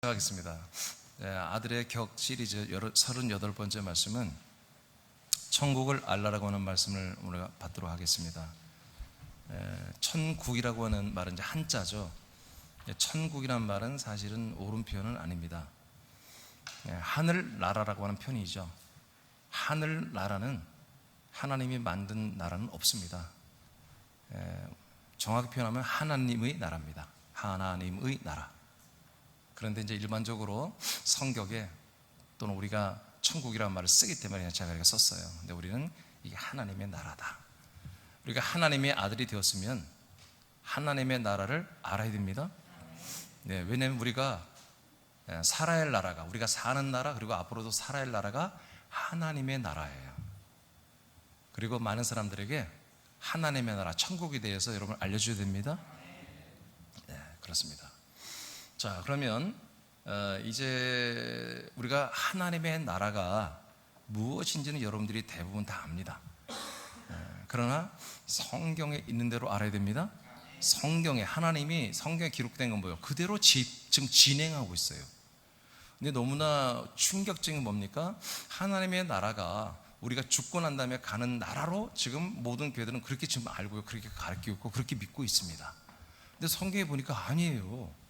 하겠습니다. 아들의 격 시리즈 38번째 말씀은 천국을 알라라고 하는 말씀을 우리가 받도록 하겠습니다. 천국이라고 하는 말은 이제 한자죠. 천국이란 말은 사실은 옳은 표현은 아닙니다. 하늘나라라고 하는 표현이죠. 하늘나라는 하나님이 만든 나라는 없습니다. 정확히 표현하면 하나님의 나라입니다. 하나님의 나라. 그런데 이제 일반적으로 성격에 또는 우리가 천국이라는 말을 쓰기 때문에 제가 이렇게 썼어요. 근데 우리는 이게 하나님의 나라다. 우리가 하나님의 아들이 되었으면 하나님의 나라를 알아야 됩니다. 네, 왜냐하면 우리가 살아야 할 나라가, 우리가 사는 나라, 그리고 앞으로도 살아야 할 나라가 하나님의 나라예요. 그리고 많은 사람들에게 하나님의 나라, 천국에 대해서 여러분 알려줘야 됩니다. 네, 그렇습니다. 자, 그러면 이제 우리가 하나님의 나라가 무엇인지는 여러분들이 대부분 다 압니다. 그러나 성경에 있는 대로 알아야 됩니다. 성경에, 하나님이 성경에 기록된 건 뭐예요? 그대로 지금 진행하고 있어요. 근데 너무나 충격적인 뭡니까? 하나님의 나라가 우리가 죽고 난 다음에 가는 나라로 지금 모든 교회들은 그렇게 지금 알고 그렇게 가르치고 있고 그렇게 믿고 있습니다. 근데 성경에 보니까 아니에요.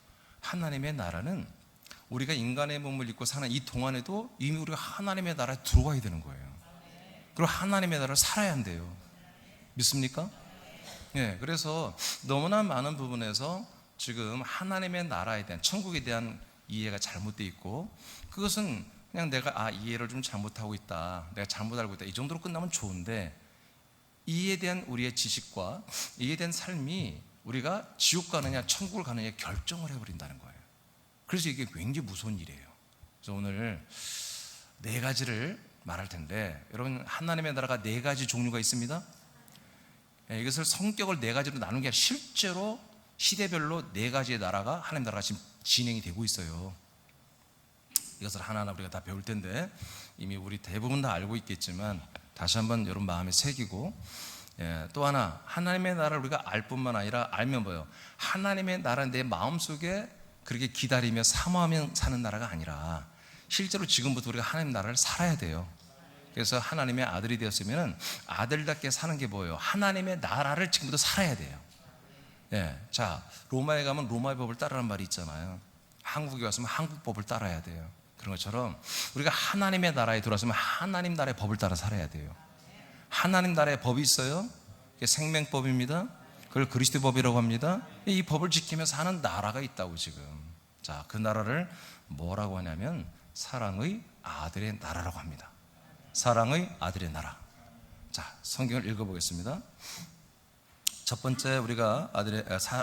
하나님의 나라는 우리가 인간의 몸을 입고 사는 이 동안에도 이미 우리가 하나님의 나라에 들어와야 되는 거예요. 그리고 하나님의 나라를 살아야 한대요. 믿습니까? 네, 그래서 너무나 많은 부분에서 지금 하나님의 나라에 대한, 천국에 대한 이해가 잘못되어 있고, 그것은 그냥 내가 이해를 좀 잘못하고 있다, 내가 잘못 알고 있다, 이 정도로 끝나면 좋은데, 이에 대한 우리의 지식과 이에 대한 삶이 우리가 지옥 가느냐 천국을 가느냐 결정을 해버린다는 거예요. 그래서 이게 굉장히 무서운 일이에요. 그래서 오늘 네 가지를 말할 텐데, 여러분, 하나님의 나라가 네 가지 종류가 있습니다. 이것을 성격을 네 가지로 나눈 게 아니라 실제로 시대별로 네 가지의 나라가, 하나님의 나라가 지금 진행이 되고 있어요. 이것을 하나하나 우리가 다 배울 텐데, 이미 우리 대부분 다 알고 있겠지만 다시 한번 여러분 마음에 새기고, 또 하나, 하나님의 나라를 우리가 알 뿐만 아니라 알면 뭐예요? 하나님의 나라는 내 마음속에 그렇게 기다리며 사모하며 사는 나라가 아니라 실제로 지금부터 우리가 하나님의 나라를 살아야 돼요. 그래서 하나님의 아들이 되었으면 아들답게 사는 게 뭐예요? 하나님의 나라를 지금부터 살아야 돼요. 자, 로마에 가면 로마의 법을 따르라는 말이 있잖아요. 한국에 왔으면 한국 법을 따라야 돼요. 그런 것처럼 우리가 하나님의 나라에 들어왔으면 하나님 나라의 법을 따라 살아야 돼요. 하나님 나라의 법이 있어요. 그게 생명법입니다. 그걸 그리스도 법이라고 합니다. 이 법을 지키며 사는 나라가 있다고 지금. 자, 그 나라를 뭐라고 하냐면 사랑의 아들의 나라라고 합니다. 사랑의 아들의 나라. 자, 성경을 읽어보겠습니다. 첫 번째, 우리가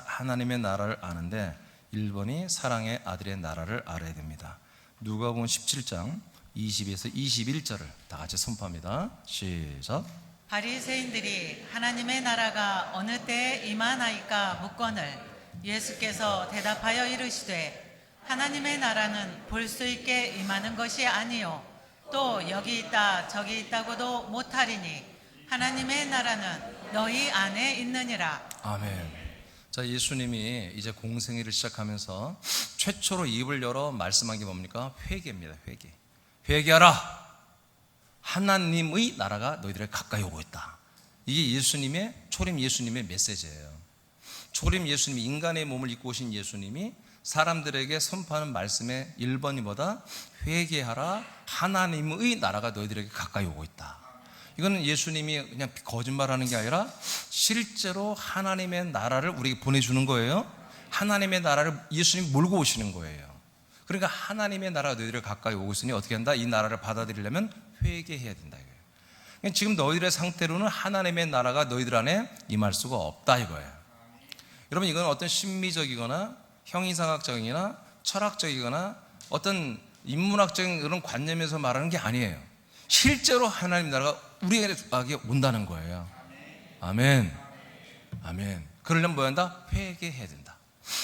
하나님의 나라를 아는데 1번이 사랑의 아들의 나라를 알아야 됩니다. 누가복음 17장 20에서 21절을 다 같이 선포합니다. 시작. 바리새인들이 하나님의 나라가 어느 때에 임하나이까 묻거늘 예수께서 대답하여 이르시되 하나님의 나라는 볼 수 있게 임하는 것이 아니요 또 여기 있다 저기 있다고도 못하리니 하나님의 나라는 너희 안에 있느니라. 아멘. 자, 예수님이 이제 공생애를 시작하면서 최초로 입을 열어 말씀한 게 뭡니까? 회개입니다. 회개하라. 하나님의 나라가 너희들에게 가까이 오고 있다. 이게 초림 예수님의 메시지예요. 초림 예수님이, 인간의 몸을 입고 오신 예수님이 사람들에게 선포하는 말씀의 1번이 뭐다? 회개하라. 하나님의 나라가 너희들에게 가까이 오고 있다. 이거는 예수님이 그냥 거짓말하는 게 아니라 실제로 하나님의 나라를 우리에게 보내주는 거예요. 하나님의 나라를 예수님이 몰고 오시는 거예요. 그러니까 하나님의 나라가 너희들에게 가까이 오고 있으니 어떻게 한다? 이 나라를 받아들이려면 회개해야 된다 이거예요. 그러니까 지금 너희들의 상태로는 하나님의 나라가 너희들 안에 임할 수가 없다 이거예요. 여러분, 이건 어떤 심미적이거나 형이상학적이거나 철학적이거나 어떤 인문학적인 그런 관념에서 말하는 게 아니에요. 실제로 하나님 나라가 우리에게 온다는 거예요. 아멘. 아멘. 그러려면 뭐 한다? 회개해야 된다.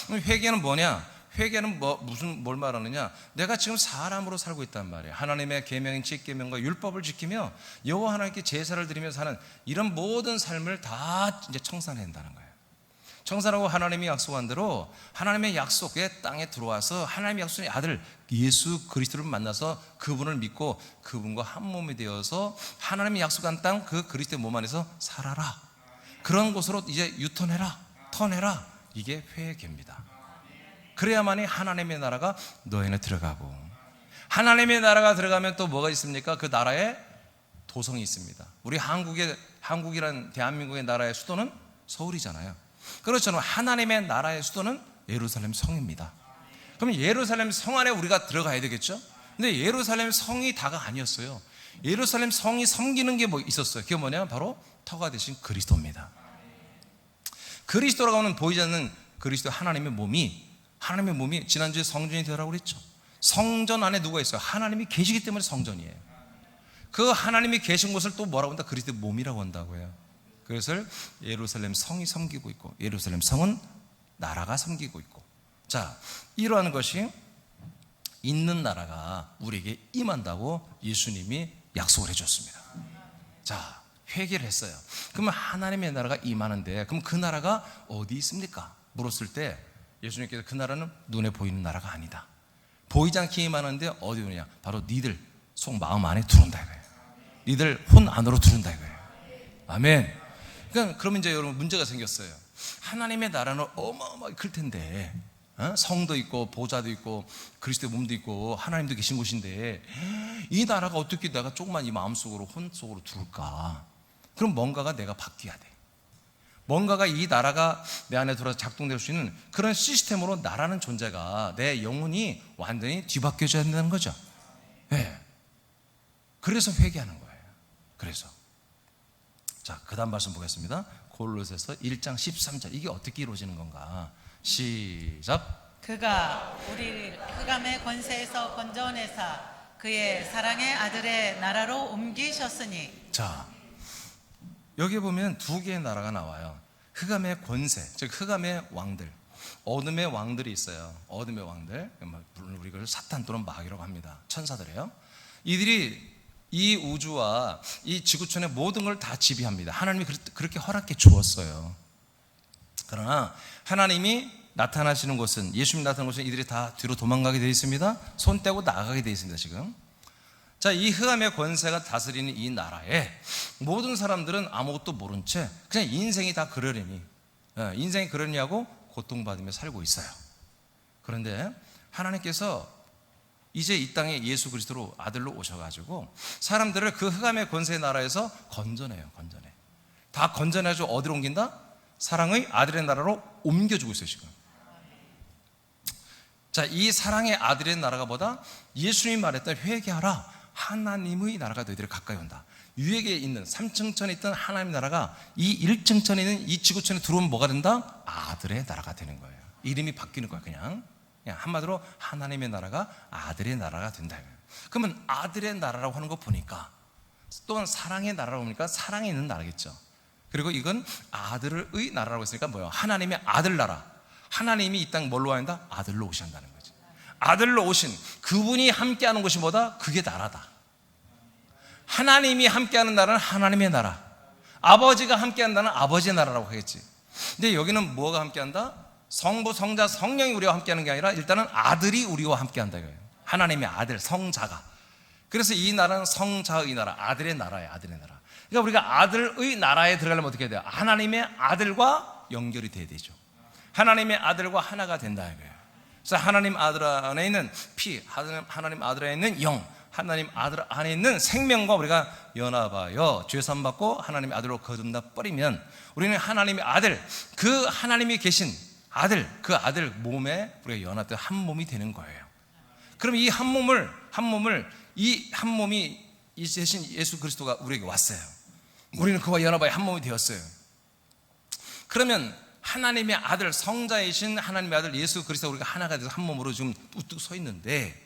회개는 뭐냐? 회개는 뭘 말하느냐? 내가 지금 사람으로 살고 있단 말이에요. 하나님의 계명인 10계명과 율법을 지키며 여호와 하나님께 제사를 드리며 사는 이런 모든 삶을 다 이제 청산해야 한다는 거예요. 청산하고 하나님이 약속한 대로 하나님의 약속의 땅에 들어와서 하나님의 약속의 아들 예수 그리스도를 만나서 그분을 믿고 그분과 한 몸이 되어서 하나님이 약속한 땅 그 그리스도의 몸 안에서 살아라. 그런 곳으로 이제 유턴해라, 턴해라. 이게 회개입니다. 그래야만이 하나님의 나라가 너희는 들어가고, 하나님의 나라가 들어가면 또 뭐가 있습니까? 그 나라에 도성이 있습니다. 우리 한국이란 대한민국의 나라의 수도는 서울이잖아요. 그렇잖아요. 하나님의 나라의 수도는 예루살렘 성입니다. 그럼 예루살렘 성 안에 우리가 들어가야 되겠죠? 근데 예루살렘 성이 다가 아니었어요. 예루살렘 성이 섬기는 게 뭐 있었어요. 그게 뭐냐면 바로 터가 되신 그리스도입니다. 그리스도라고 하는 보이지 않는 그리스도 하나님의 몸이 지난주에 성전이 되라고 그랬죠. 성전 안에 누가 있어요? 하나님이 계시기 때문에 성전이에요. 그 하나님이 계신 곳을 또 뭐라고 한다? 그리스도의 몸이라고 한다고요. 그래서 예루살렘 성이 섬기고 있고, 예루살렘 성은 나라가 섬기고 있고, 자, 이러한 것이 있는 나라가 우리에게 임한다고 예수님이 약속을 해줬습니다. 자, 회개를 했어요. 그러면 하나님의 나라가 임하는데, 그럼 그 나라가 어디 있습니까? 물었을 때 예수님께서 그 나라는 눈에 보이는 나라가 아니다. 보이지 않게 임하는데 어디 오느냐? 바로 니들 속 마음 안에 들어온다 이거예요. 니들 혼 안으로 들어온다 이거예요. 아멘. 그러니까 그러면 이제 여러분 문제가 생겼어요. 하나님의 나라는 어마어마하게 클 텐데, 성도 있고 보좌도 있고 그리스도의 몸도 있고 하나님도 계신 곳인데 이 나라가 어떻게 내가 조금만 이 마음속으로 혼 속으로 들어올까? 그럼 뭔가가 내가 바뀌어야 돼. 뭔가가 이 나라가 내 안에 들어서 작동될 수 있는 그런 시스템으로 나라는 존재가 내 영혼이 완전히 뒤바뀌어져야 된다는 거죠. 네. 그래서 회개하는 거예요. 그래서 자, 그 다음 말씀 보겠습니다. 골로새서 1장 13절. 이게 어떻게 이루어지는 건가? 시작. 그가 우리를 흑암의 권세에서 건져내사 그의 사랑의 아들의 나라로 옮기셨으니. 자, 여기 보면 두 개의 나라가 나와요. 흑암의 권세, 즉 흑암의 왕들, 어둠의 왕들이 있어요. 어둠의 왕들, 물론 우리 그걸 사탄 또는 마귀라고 합니다. 천사들이에요. 이들이 이 우주와 이 지구촌의 모든 걸 다 지배합니다. 하나님이 그렇게 허락해 주었어요. 그러나 하나님이 나타나시는 곳은, 예수님이 나타나는 곳은 이들이 다 뒤로 도망가게 되어 있습니다. 손 떼고 나가게 되어 있습니다. 지금 자, 이 흑암의 권세가 다스리는 이 나라에 모든 사람들은 아무것도 모른 채 그냥 인생이 다 그러려니, 인생이 그러냐고 고통받으며 살고 있어요. 그런데 하나님께서 이제 이 땅에 예수 그리스도로 아들로 오셔가지고 사람들을 그 흑암의 권세의 나라에서 건져내요. 다 건져내가지고 어디로 옮긴다? 사랑의 아들의 나라로 옮겨주고 있어요. 지금. 자, 이 사랑의 아들의 나라가 뭐다? 예수님이 말했던 회개하라, 하나님의 나라가 너희들 가까이 온다. 위에 있는 3층천에 있던 하나님의 나라가 이 1층천에 있는 이 지구촌에 들어오면 뭐가 된다? 아들의 나라가 되는 거예요. 이름이 바뀌는 거야. 그냥 한마디로 하나님의 나라가 아들의 나라가 된다. 그러면 아들의 나라라고 하는 거 보니까, 또한 사랑의 나라라고 보니까 사랑이 있는 나라겠죠. 그리고 이건 아들의 나라라고 했으니까 뭐예요? 하나님의 아들 나라. 하나님이 이 땅 뭘로 와야 한다? 아들로 오신다는 거죠. 아들로 오신 그분이 함께하는 곳이 뭐다? 그게 나라다. 하나님이 함께하는 나라는 하나님의 나라, 아버지가 함께하는 나라는 아버지의 나라라고 하겠지. 근데 여기는 뭐가 함께한다? 성부, 성자, 성령이 우리와 함께하는 게 아니라 일단은 아들이 우리와 함께한다 이거예요. 하나님의 아들, 성자가. 그래서 이 나라는 성자의 나라, 아들의 나라예요. 아들의 나라. 그러니까 우리가 아들의 나라에 들어가려면 어떻게 해야 돼요? 하나님의 아들과 연결이 돼야 되죠. 하나님의 아들과 하나가 된다 이거예요. 그래서 하나님 아들 안에 있는 피, 하나님 아들 안에 있는 영, 하나님 아들 안에 있는 생명과 우리가 연합하여 죄산 받고 하나님의 아들로 거듭나 버리면 우리는 하나님의 아들, 그 하나님이 계신 아들, 그 아들 몸에 우리가 연합되어 한 몸이 되는 거예요. 그럼 이 한 몸이 이 대신 예수 그리스도가 우리에게 왔어요. 우리는 그와 연합하여 한 몸이 되었어요. 그러면 하나님의 아들, 성자이신 하나님의 아들 예수 그리스도 우리가 하나가 돼서 한 몸으로 지금 우뚝 서 있는데,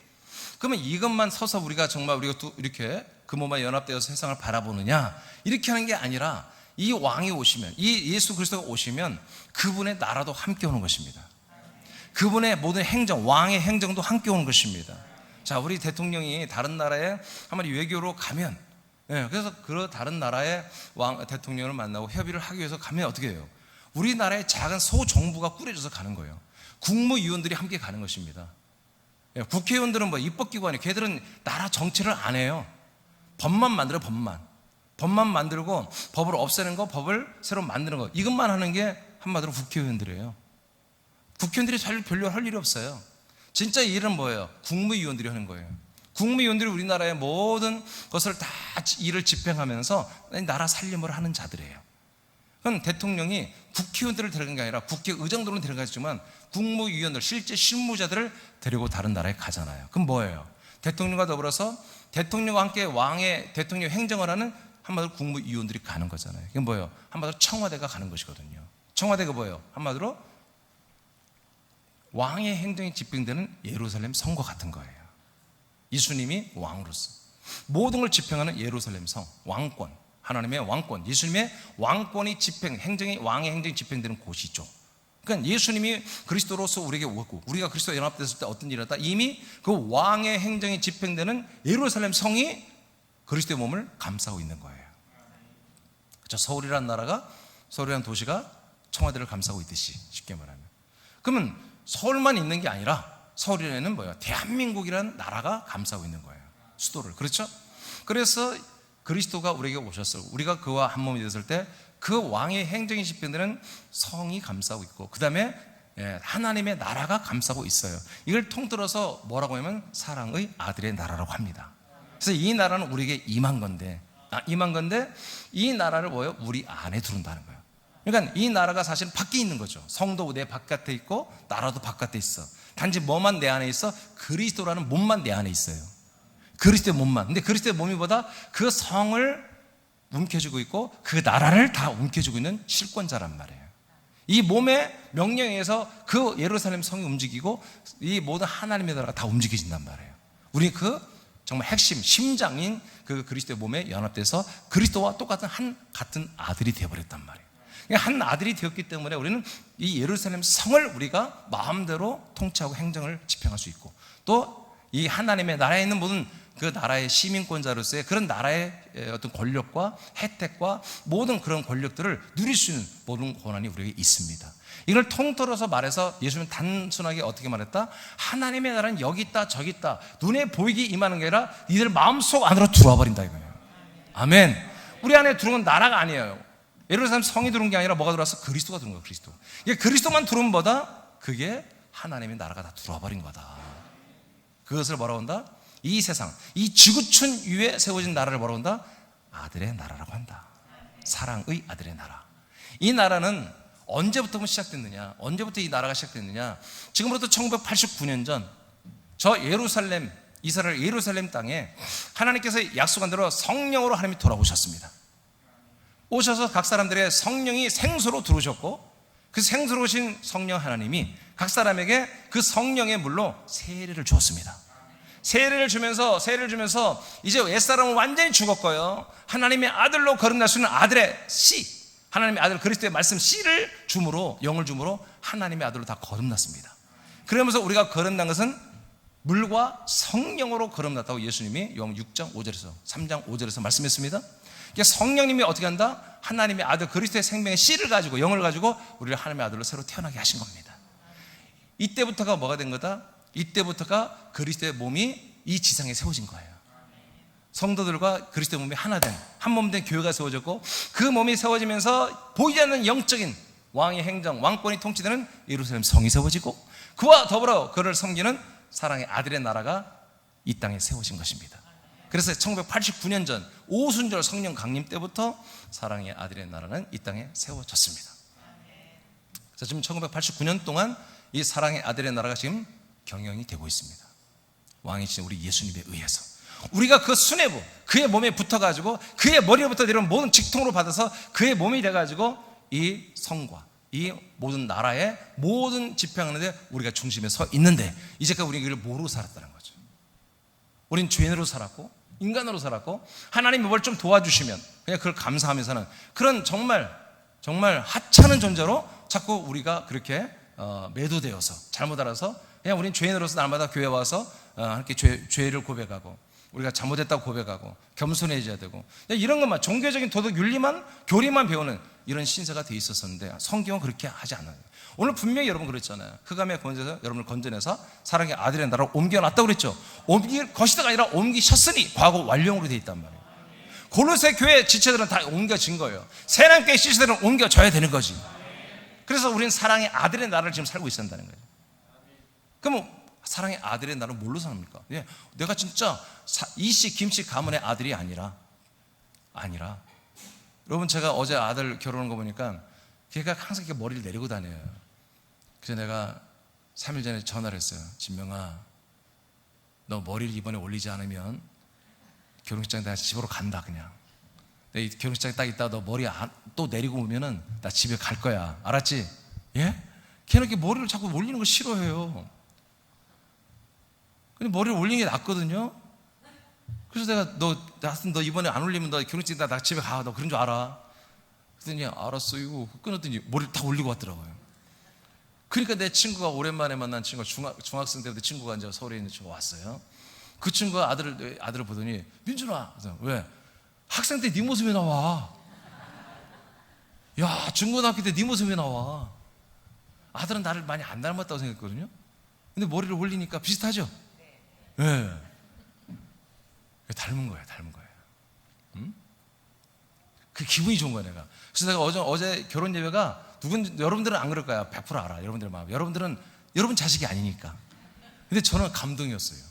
그러면 이것만 서서 우리가 정말 우리가 이렇게 그 몸에 연합되어서 세상을 바라보느냐, 이렇게 하는 게 아니라 이 왕이 오시면, 이 예수 그리스도가 오시면 그분의 나라도 함께 오는 것입니다. 그분의 모든 행정, 왕의 행정도 함께 오는 것입니다. 자, 우리 대통령이 다른 나라에 한마디 외교로 가면, 그래서 그 다른 나라의 왕 대통령을 만나고 협의를 하기 위해서 가면 어떻게 해요? 우리나라의 작은 소정부가 꾸려져서 가는 거예요. 국무위원들이 함께 가는 것입니다. 국회의원들은 뭐 입법기관이, 걔들은 나라 정치를 안 해요. 법만 만들어, 법만 만들고 법을 없애는 거, 법을 새로 만드는 거, 이것만 하는 게 한마디로 국회의원들이에요. 국회의원들이 잘 별로 할 일이 없어요. 진짜 일은 뭐예요? 국무위원들이 하는 거예요. 국무위원들이 우리나라의 모든 것을 다 일을 집행하면서 나라 살림을 하는 자들이에요. 그건 대통령이 국회의원들을 데려간 게 아니라 국회의장들은 데려가지만 국무위원들, 실제 실무자들을 데리고 다른 나라에 가잖아요. 그럼 뭐예요? 대통령과 더불어서 대통령과 함께 왕의 대통령 행정을 하는 한마디로 국무위원들이 가는 거잖아요. 이게 뭐예요? 한마디로 청와대가 가는 것이거든요. 청와대가 뭐예요? 한마디로 왕의 행정이 집행되는 예루살렘 성과 같은 거예요. 예수님이 왕으로서 모든 걸 집행하는 예루살렘 성, 왕권, 하나님의 왕권, 예수님의 왕권이 행정이, 왕의 행정이 집행되는 곳이죠. 그러니까 예수님이 그리스도로서 우리에게 오고 우리가 그리스도와 연합됐을 때 어떤 일이 일어났다? 이미 그 왕의 행정이 집행되는 예루살렘 성이 그리스도의 몸을 감싸고 있는 거예요. 그렇죠? 서울이라는 나라가, 서울이라는 도시가 청와대를 감싸고 있듯이, 쉽게 말하면. 그러면 서울만 있는 게 아니라 서울에는 뭐예요? 대한민국이라는 나라가 감싸고 있는 거예요. 수도를. 그렇죠? 그래서 그리스도가 우리에게 오셨어요. 우리가 그와 한 몸이 됐을 때 그 왕의 행정이 집행되는 성이 감싸고 있고, 그 다음에 하나님의 나라가 감싸고 있어요. 이걸 통틀어서 뭐라고 하면 사랑의 아들의 나라라고 합니다. 그래서 이 나라는 우리에게 임한 건데 이 나라를 뭐예요? 우리 안에 들어온다는 거예요. 그러니까 이 나라가 사실 밖에 있는 거죠. 성도 내 바깥에 있고 나라도 바깥에 있어. 단지 뭐만 내 안에 있어? 그리스도라는 몸만 내 안에 있어요. 그리스도의 몸만. 근데 그리스도의 몸이보다 그 성을 움켜쥐고 있고 그 나라를 다 움켜쥐고 있는 실권자란 말이에요. 이 몸의 명령에 의해서 그 예루살렘 성이 움직이고 이 모든 하나님의 나라가 다 움직여진단 말이에요. 우리 그 정말 핵심, 심장인 그 그리스도의 몸에 연합돼서 그리스도와 같은 아들이 되어버렸단 말이에요. 한 아들이 되었기 때문에 우리는 이 예루살렘 성을 우리가 마음대로 통치하고 행정을 집행할 수 있고, 또 이 하나님의 나라에 있는 모든 그 나라의 시민권자로서의 그런 나라의 어떤 권력과 혜택과 모든 그런 권력들을 누릴 수 있는 모든 권한이 우리에게 있습니다. 이걸 통틀어서 말해서 예수님은 단순하게 어떻게 말했다? 하나님의 나라는 여기 있다 저기 있다, 눈에 보이게 임하는 게 아니라 니들 마음속 안으로 들어와 버린다 이거예요. 아멘. 우리 안에 들어온 건 나라가 아니에요. 예루살렘 성이 들어온 게 아니라 뭐가 들어왔어? 그리스도가 들어온 거야. 그리스도. 이게 그리스도만 들어오면 뭐다? 그게 하나님의 나라가 다 들어와 버린 거다. 그것을 뭐라고 한다? 이 세상, 이 지구촌 위에 세워진 나라를 뭐라고 한다? 아들의 나라라고 한다. 사랑의 아들의 나라. 이 나라는 언제부터 시작됐느냐? 언제부터 이 나라가 시작됐느냐? 지금부터 1989년 전 저 예루살렘, 이스라엘 예루살렘 땅에 하나님께서 약속한 대로 성령으로 하나님이 돌아오셨습니다. 오셔서 각 사람들의 성령이 생수로 들어오셨고, 그 생수로 오신 성령 하나님이 각 사람에게 그 성령의 물로 세례를 주었습니다. 세례를 주면서 이제 옛사람은 완전히 죽었고요, 하나님의 아들로 거듭날 수 있는 아들의 씨, 하나님의 아들 그리스도의 말씀 씨를 줌으로, 영을 줌으로 하나님의 아들로 다 거듭났습니다. 그러면서 우리가 거듭난 것은 물과 성령으로 거듭났다고 예수님이 요한 6장 5절에서 3장 5절에서 말씀했습니다. 성령님이 어떻게 한다? 하나님의 아들 그리스도의 생명의 씨를 가지고, 영을 가지고 우리를 하나님의 아들로 새로 태어나게 하신 겁니다. 이때부터가 뭐가 된 거다? 이때부터가 그리스도의 몸이 이 지상에 세워진 거예요. 성도들과 그리스도의 몸이 하나 된, 한 몸 된 교회가 세워졌고, 그 몸이 세워지면서 보이지 않는 영적인 왕의 행정, 왕권이 통치되는 예루살렘 성이 세워지고, 그와 더불어 그를 섬기는 사랑의 아들의 나라가 이 땅에 세워진 것입니다. 그래서 1989년 전 오순절 성령 강림 때부터 사랑의 아들의 나라는 이 땅에 세워졌습니다. 그래서 지금 1989년 동안 이 사랑의 아들의 나라가 지금 경영이 되고 있습니다. 왕이신 우리 예수님에 의해서 우리가 그 수뇌부, 그의 몸에 붙어가지고 그의 머리로부터 내려온 모든 직통으로 받아서 그의 몸이 돼가지고 이 성과, 이 모든 나라의 모든 집행하는데 우리가 중심에 서 있는데, 이제까지 우리는 이걸 모르고 살았다는 거죠. 우린 죄인으로 살았고 인간으로 살았고, 하나님이 뭘 좀 도와주시면 그냥 그걸 감사하면서 사는 그런 정말 하찮은 존재로 자꾸 우리가 그렇게 매도되어서 잘못 알아서 그냥 우린 죄인으로서 날마다 교회 와서 이렇게 죄를 고백하고, 우리가 잘못했다고 고백하고 겸손해져야 되고 이런 것만 종교적인 도덕 윤리만 교리만 배우는 이런 신세가 돼 있었었는데 성경은 그렇게 하지 않아요. 오늘 분명히 여러분 그랬잖아요. 흑암의 권세에서 여러분을 건져내서 사랑의 아들의 나라로 옮겨놨다고 그랬죠. 옮길 것이다가 아니라 옮기셨으니 과거 완료형으로 돼 있단 말이에요. 골로새 교회 지체들은 다 옮겨진 거예요. 새랑교회 지체들은 옮겨져야 되는 거지. 그래서 우리는 사랑의 아들의 나라를 지금 살고 있어야 한다는 거예요. 그럼 사랑의 아들의 나라는 뭘로 삽니까? 내가 진짜 이씨 김씨 가문의 아들이 아니라 여러분, 제가 어제 아들 결혼한 거 보니까 걔가 항상 이렇게 머리를 내리고 다녀요. 그래서 내가 3일 전에 전화를 했어요. 진명아, 너 머리를 이번에 올리지 않으면 결혼식장에 내가 집으로 간다. 그냥 내 이 결혼식장에 딱 있다가 너 머리 또 내리고 오면은 나 집에 갈 거야. 알았지? 예? 걔는 이렇게 머리를 자꾸 올리는 걸 싫어해요. 근데 머리를 올리는 게 낫거든요. 그래서 내가 너 이번에 안 올리면 너 결혼식 나 집에 가. 너 그런 줄 알아. 그랬더니 알았어 이거 끊었더니 머리를 다 올리고 왔더라고요. 그러니까 내 친구가 오랜만에 만난 친구가 중학생 때부터 친구가 이제 서울에 있는 친구가 왔어요. 그 친구가 아들을 보더니 민준아, 그래서 왜? 학생 때 네 모습이 나와. 야, 중고등학교 때 네 모습이 나와. 아들은 나를 많이 안 닮았다고 생각했거든요. 근데 머리를 올리니까 비슷하죠? 네. 닮은 거예요. 응? 그 기분이 좋은 거야, 내가. 그래서 내가 어제 결혼 예배가 여러분들은 안 그럴 거야. 100% 알아. 여러분들 마음. 여러분 자식이 아니니까. 근데 저는 감동이었어요.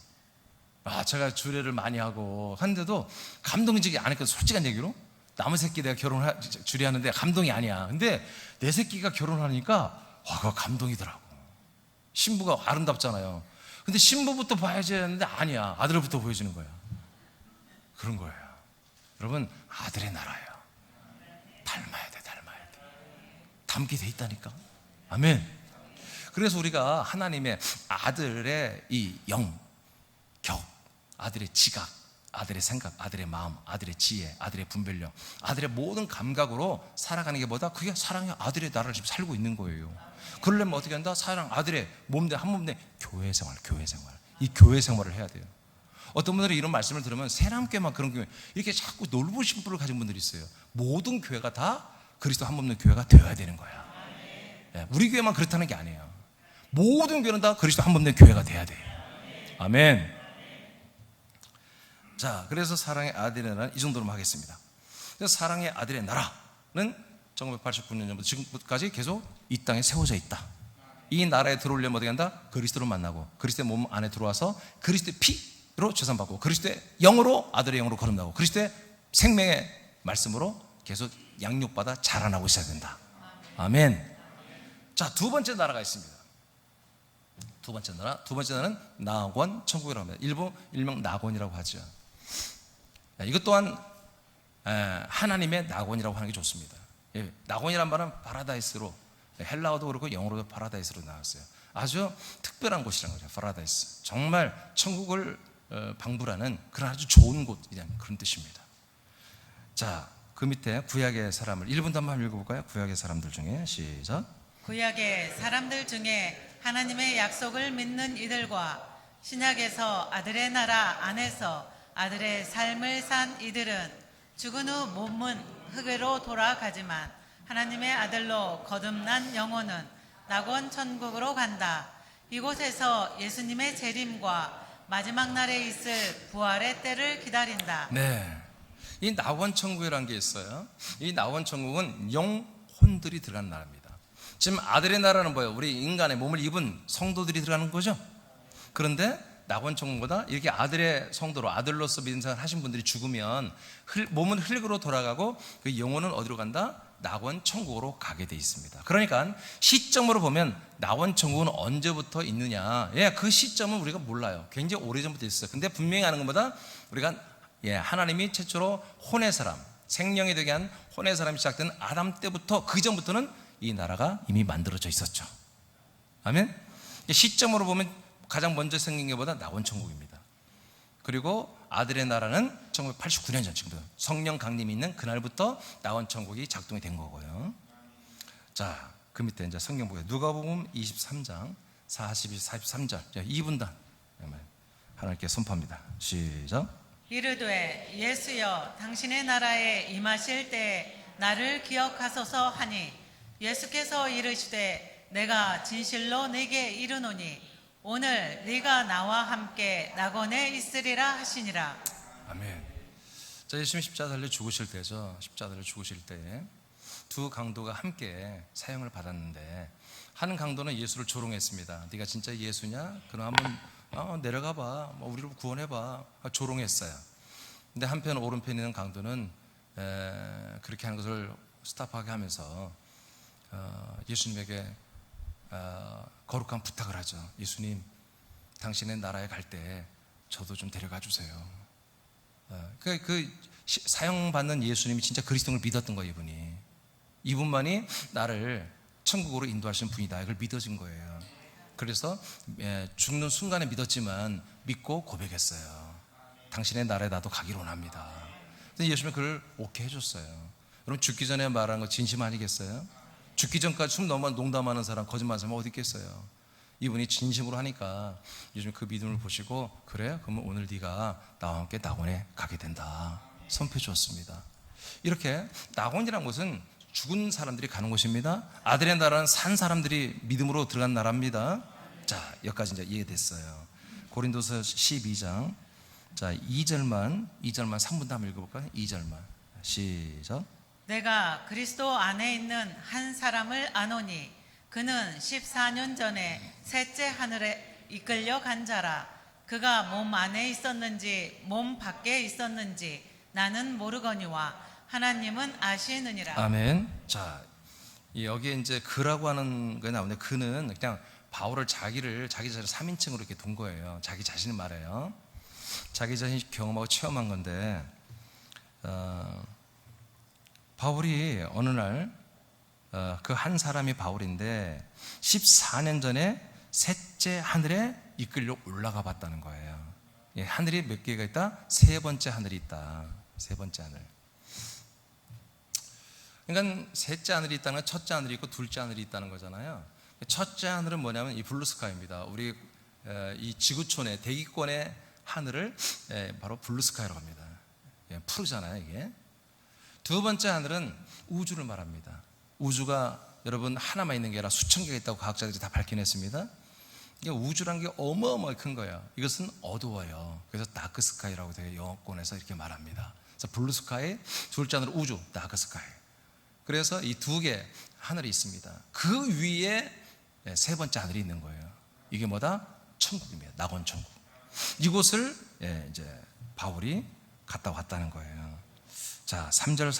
제가 주례를 많이 하고 하는데도 감동이지 않았거든. 솔직한 얘기로. 남의 새끼 내가 주례하는데 감동이 아니야. 근데 내 새끼가 결혼하니까 그거 감동이더라고. 신부가 아름답잖아요. 근데 신부부터 봐야지 했는데 아니야. 아들부터 보여주는 거야. 그런 거예요. 여러분, 아들의 나라예요. 닮아야 돼. 닮게 돼 있다니까. 아멘. 그래서 우리가 하나님의 아들의 이 격, 아들의 지각, 아들의 생각, 아들의 마음, 아들의 지혜, 아들의 분별력, 아들의 모든 감각으로 살아가는 게 뭐다? 그게 사랑의 아들의 나라를 지금 살고 있는 거예요. 그러려면 어떻게 한다? 사랑 아들의 몸 대 한 몸 대 교회 생활. 이 교회 생활을 해야 돼요. 어떤 분들이 이런 말씀을 들으면 새남교회만 그런 교회, 이렇게 자꾸 놀부 신부를 가진 분들이 있어요. 모든 교회가 다 그리스도 한 몸 된 교회가 되어야 되는 거야. 우리 교회만 그렇다는 게 아니에요. 모든 교회는 다 그리스도 한 몸 된 교회가 돼야 돼요. 아멘. 자, 그래서 사랑의 아들의 나라는 이 정도로 하겠습니다. 그래서 사랑의 아들의 나라는 1989년부터 지금까지 계속 이 땅에 세워져 있다. 이 나라에 들어오려면 어떻게 한다? 그리스도를 만나고 그리스도의 몸 안에 들어와서 그리스도의 피로 죄산받고 그리스도의 영으로, 아들의 영으로 거듭나고 그리스도의 생명의 말씀으로 계속 양육받아 자라나고 있어야 된다. 아멘. 자, 두 번째 나라가 있습니다. 두 번째 나라는 낙원 천국이라고 합니다. 일명 낙원이라고 하죠. 이것 또한 하나님의 낙원이라고 하는 게 좋습니다. 낙원이란 말은 파라다이스로, 헬라어도 그렇고 영어로도 파라다이스로 나왔어요. 아주 특별한 곳이라는 거죠. 파라다이스. 정말 천국을 방불하는 그런 아주 좋은 곳이라는 그런 뜻입니다. 자, 그 밑에 구약의 사람을 1분 한번 읽어볼까요? 구약의 사람들 중에 시작. 구약의 사람들 중에 하나님의 약속을 믿는 이들과 신약에서 아들의 나라 안에서 아들의 삶을 산 이들은 죽은 후 몸은 흙으로 돌아가지만 하나님의 아들로 거듭난 영혼은 낙원 천국으로 간다. 이곳에서 예수님의 재림과 마지막 날에 있을 부활의 때를 기다린다. 네, 이 낙원 천국이라는 게 있어요. 이 낙원 천국은 영혼들이 들어가는 나라입니다. 지금 아들의 나라는 뭐예요? 우리 인간의 몸을 입은 성도들이 들어가는 거죠. 그런데 낙원 천국보다 이렇게 아들의 성도로, 아들로서 믿음 생활을 하신 분들이 죽으면 몸은 흙으로 돌아가고 그 영혼은 어디로 간다? 낙원 천국으로 가게 돼 있습니다. 그러니까 시점으로 보면 낙원 천국은 언제부터 있느냐, 그 시점은 우리가 몰라요. 굉장히 오래전부터 있어요. 근데 분명히 아는 것보다 우리가 하나님이 최초로 혼의 사람, 생명이 되게 한 혼의 사람이 시작된 아담 때부터, 그 전부터는 이 나라가 이미 만들어져 있었죠. 아멘. 시점으로 보면 가장 먼저 생긴 게보다 낙원 천국입니다. 그리고 아들의 나라는 1989년 전, 지금부터 성령 강림이 있는 그날부터 낙원 천국이 작동이 된 거고요. 자, 그 밑에 이제 성경 보게 누가복음 23장 42, 43절 2분단 하나님께 선포합니다. 시작. 이르되 예수여 당신의 나라에 임하실 때 나를 기억하소서 하니 예수께서 이르시되 내가 진실로 네게 이르노니 오늘 네가 나와 함께 낙원에 있으리라 하시니라. 아멘. 자, 예수님 십자가 달려 죽으실 때죠. 십자가 달려 죽으실 때 두 강도가 함께 사형을 받았는데 한 강도는 예수를 조롱했습니다. 네가 진짜 예수냐? 그럼 한번 내려가 봐. 우리를 구원해 봐. 조롱했어요. 근데 한편 오른편에 있는 강도는 그렇게 하는 것을 스탑하게 하면서 예수님에게 거룩한 부탁을 하죠. 예수님, 당신의 나라에 갈 때 저도 좀 데려가 주세요. 그 사형받는 예수님이 진짜 그리스도를 믿었던 거예요. 이분만이 나를 천국으로 인도하신 분이다. 이걸 믿어진 거예요. 그래서 죽는 순간에 믿었지만 믿고 고백했어요. 당신의 나라에 나도 가기를 원합니다. 근데 예수님은 그걸 오케이 해줬어요. 여러분, 죽기 전에 말한 거 진심 아니겠어요? 죽기 전까지 숨 넘어 농담하는 사람, 거짓말하는 사람 어디 있겠어요? 이분이 진심으로 하니까 요즘 그 믿음을 보시고, 그래? 그러면 오늘 네가 나와 함께 낙원에 가게 된다. 선포해 주었습니다. 이렇게 낙원이라는 곳은 죽은 사람들이 가는 곳입니다. 아들의 나라는 산 사람들이 믿음으로 들어간 나라입니다. 자, 여기까지 이제 이해됐어요. 고린도서 12장. 자, 2절만 3분 다 한번 읽어볼까요? 2절만. 시작. 내가 그리스도 안에 있는 한 사람을 아노니 그는 14년 전에 셋째 하늘에 이끌려 간 자라. 그가 몸 안에 있었는지 몸 밖에 있었는지 나는 모르거니와 하나님은 아시느니라. 아멘. 자, 여기에 이제 그라고 하는 게 나오는데, 그는 그냥 바울을 자기 자신을 3인칭으로 이렇게 둔 거예요. 자기 자신을 말해요. 자기 자신이 경험하고 체험한 건데, 바울이 어느 날 그 한 사람이 바울인데 14년 전에 셋째 하늘에 이끌려 올라가 봤다는 거예요. 예, 하늘이 몇 개가 있다? 세 번째 하늘이 있다. 세 번째 하늘. 그러니까 셋째 하늘이 있다는 건 첫째 하늘이 있고 둘째 하늘이 있다는 거잖아요. 첫째 하늘은 뭐냐면 이 블루스카이입니다. 우리 이 지구촌의 대기권의 하늘을 바로 블루스카이라고 합니다. 푸르잖아요, 이게. 두 번째 하늘은 우주를 말합니다. 우주가 여러분 하나만 있는 게 아니라 수천 개가 있다고 과학자들이 다 밝혀냈습니다. 이게 우주란 게 어마어마하게 큰 거예요. 이것은 어두워요. 그래서 다크스카이라고 되게 영어권에서 이렇게 말합니다. 그래서 블루스카이, 둘째 하늘은 우주, 다크스카이. 그래서 이 두 개 하늘이 있습니다. 그 위에 세 번째 하늘이 있는 거예요. 이게 뭐다? 천국입니다. 낙원 천국. 이곳을 이제 바울이 갔다 왔다는 거예요. 자, 3절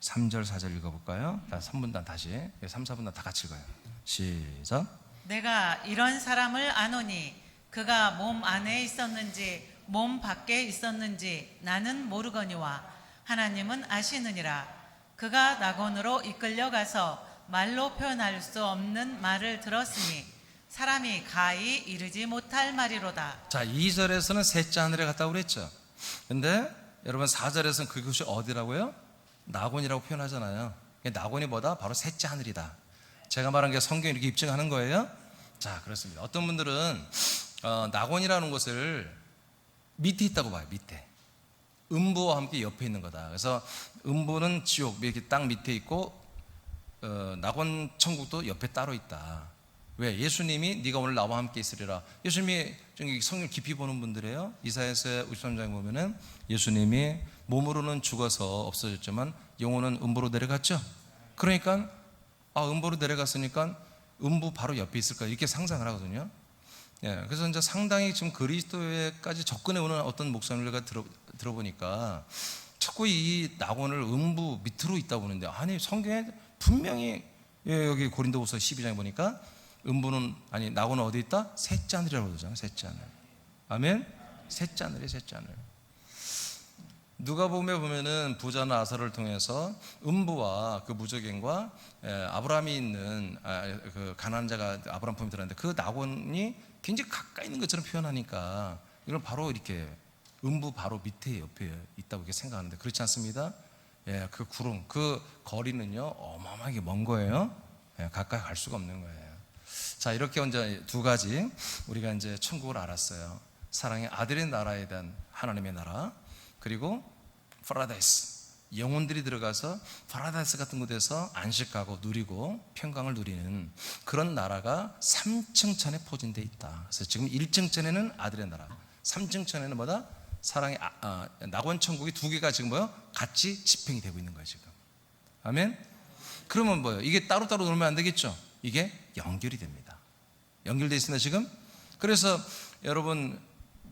4절 읽어볼까요? 3분단 다시 3, 4분단 다 같이 읽어요. 시작. 내가 이런 사람을 아노니 그가 몸 안에 있었는지 몸 밖에 있었는지 나는 모르거니와 하나님은 아시느니라. 그가 낙원으로 이끌려가서 말로 표현할 수 없는 말을 들었으니 사람이 가히 이르지 못할 말이로다. 자, 2절에서는 셋째 하늘에 갔다고 그랬죠. 근데 여러분 4절에서는 그것이 어디라고요? 낙원이라고 표현하잖아요. 낙원이 뭐다? 바로 셋째 하늘이다. 제가 말한 게 성경이 이렇게 입증하는 거예요. 자, 그렇습니다. 어떤 분들은 낙원이라는 곳을 밑에 있다고 봐요. 밑에 음부와 함께 옆에 있는 거다. 그래서 음부는 지옥 이렇게 땅 밑에 있고 낙원 천국도 옆에 따로 있다. 왜? 예수님이 네가 오늘 나와 함께 있으리라. 예수님이 성경 깊이 보는 분들이에요. 이사야서 53장에 보면은 예수님이 몸으로는 죽어서 없어졌지만 영혼은 음부로 내려갔죠. 그러니까 음부로 내려갔으니까 음부 바로 옆에 있을까 이렇게 상상을 하거든요. 예, 그래서 이제 상당히 지금 그리스도에까지 접근해 오는 어떤 목사님들과 들어보니까 자꾸 이 낙원을 음부 밑으로 있다고 보는데, 아니 성경에 분명히 여기 고린도후서 12장에 보니까 음부는 아니 낙원은 어디 있다? 셋째 하늘이라고 그러잖아요. 셋째 하늘. 아멘. 셋째 하늘이 셋째 하늘. 누가복음에 보면은 부자 나사로를 통해서 음부와 그 무저갱과 아브라함이 있는 그 가나안 자가 아브라함 품에 들어갔는데 그 낙원이 굉장히 가까이 있는 것처럼 표현하니까 이걸 바로 이렇게 음부 바로 밑에 옆에 있다고 이렇게 생각하는데 그렇지 않습니다. 예, 그 구름 그 거리는요 어마어마하게 먼 거예요. 예, 가까이 갈 수가 없는 거예요. 자, 이렇게 이제 두 가지 우리가 이제 천국을 알았어요. 사랑의 아들의 나라에 대한 하나님의 나라, 그리고 파라다이스, 영혼들이 들어가서 파라다이스 같은 곳에서 안식하고 누리고 평강을 누리는 그런 나라가 3층 천에 포진되어 있다. 그래서 지금 1층 천에는 아들의 나라, 3층 천에는 뭐다? 사랑의 낙원 천국이 두 개가 지금 뭐요? 같이 집행이 되고 있는 거예요 지금. 아멘. 그러면 뭐예요? 이게 따로따로 놀면 안 되겠죠? 이게 연결이 됩니다. 연결되어 있습니다 지금. 그래서 여러분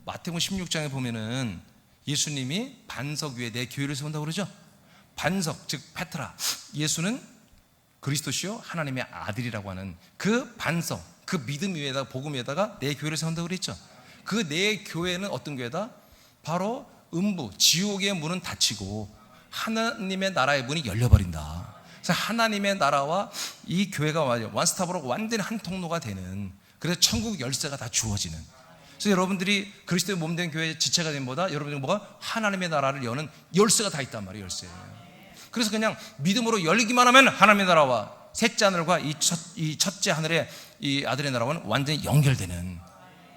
마태복음 16장에 보면은 예수님이 반석 위에 내 교회를 세운다고 그러죠. 반석, 즉 페트라, 예수는 그리스도시요 하나님의 아들이라고 하는 그 반석, 그 믿음 위에다가 복음 위에다가 내 교회를 세운다고 그랬죠. 그 내 교회는 어떤 교회다? 바로 음부, 지옥의 문은 닫히고 하나님의 나라의 문이 열려버린다. 그래서 하나님의 나라와 이 교회가 원스톱으로 완전히 한 통로가 되는, 그래서 천국 열쇠가 다 주어지는. 그래서 여러분들이 그리스도의 몸된 교회의 지체가 된 보다 여러분들이 뭐가? 하나님의 나라를 여는 열쇠가 다 있단 말이에요. 열쇠. 그래서 그냥 믿음으로 열리기만 하면 하나님의 나라와 셋째 하늘과 이 첫째 하늘의 이 아들의 나라와는 완전히 연결되는,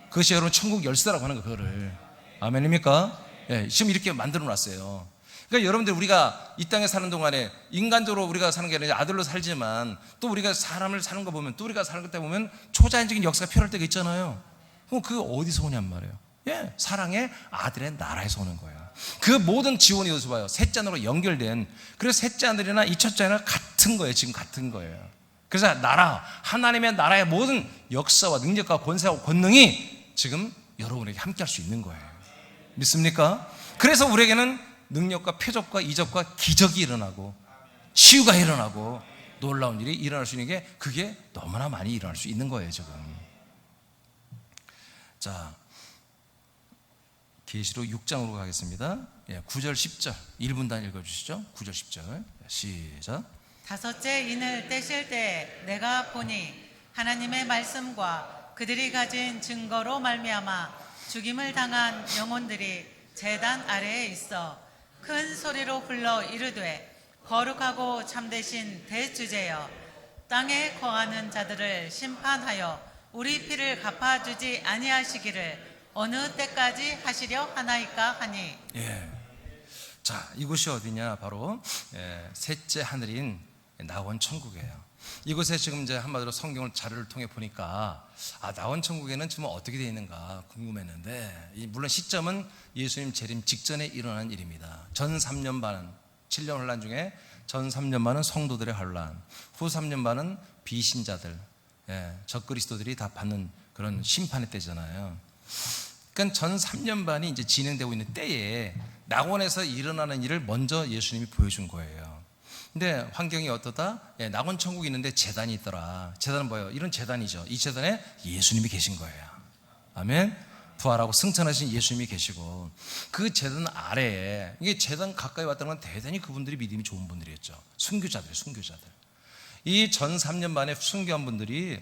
그것이 여러분 천국 열쇠라고 하는 거, 그거를. 아멘입니까? 예, 지금 이렇게 만들어 놨어요. 그러니까 여러분들 우리가 이 땅에 사는 동안에 인간적으로 우리가 사는 게 아니라 아들로 살지만 또 우리가 사람을 사는 거 보면, 또 우리가 사는 때 보면 초자연적인 역사가 필요할 때가 있잖아요. 그럼 그거 어디서 오냔 말이에요. 예, 사랑의 아들의 나라에서 오는 거예요. 그 모든 지원이 어디서 봐요? 셋째 하늘로 연결된. 그래서 셋째 하늘이나 이 첫째 하늘 같은 거예요. 지금 같은 거예요. 그래서 나라, 하나님의 나라의 모든 역사와 능력과 권세와 권능이 지금 여러분에게 함께 할 수 있는 거예요. 믿습니까? 그래서 우리에게는 능력과 표적과 이적과 기적이 일어나고 치유가 일어나고 놀라운 일이 일어날 수 있는 게, 그게 너무나 많이 일어날 수 있는 거예요 지금. 자, 계시록 6장으로 가겠습니다. 9절 10절 1분단 읽어주시죠. 9절 10절 시작. 다섯째 인을 떼실 때 내가 보니 하나님의 말씀과 그들이 가진 증거로 말미암아 죽임을 당한 영혼들이 제단 아래에 있어 큰 소리로 불러 이르되 거룩하고 참되신 대주제여, 땅에 거하는 자들을 심판하여 우리 피를 갚아주지 아니하시기를 어느 때까지 하시려 하나이까 하니. 예. 자, 이곳이 어디냐? 바로 셋째 하늘인 낙원 천국이에요. 이곳에 지금 이제 한마디로 성경을 자료를 통해 보니까 낙원 천국에는 지금 어떻게 되어 있는가 궁금했는데, 물론 시점은 예수님 재림 직전에 일어난 일입니다. 전 3년 반, 7년 혼란 중에 전 3년 반은 성도들의 혼란, 후 3년 반은 비신자들, 적그리스도들이 다 받는 그런 심판의 때잖아요. 그러니까 전 3년 반이 이제 진행되고 있는 때에 낙원에서 일어나는 일을 먼저 예수님이 보여준 거예요. 근데 환경이 어떠다? 낙원 천국이 있는데 재단이 있더라. 재단은 뭐예요? 이런 재단이죠. 이 재단에 예수님이 계신 거예요. 아멘. 부활하고 승천하신 예수님이 계시고, 그 재단 아래에, 이게 재단 가까이 왔다는 건 대단히 그분들이 믿음이 좋은 분들이었죠. 순교자들. 이 전 3년 반의 순교한 분들이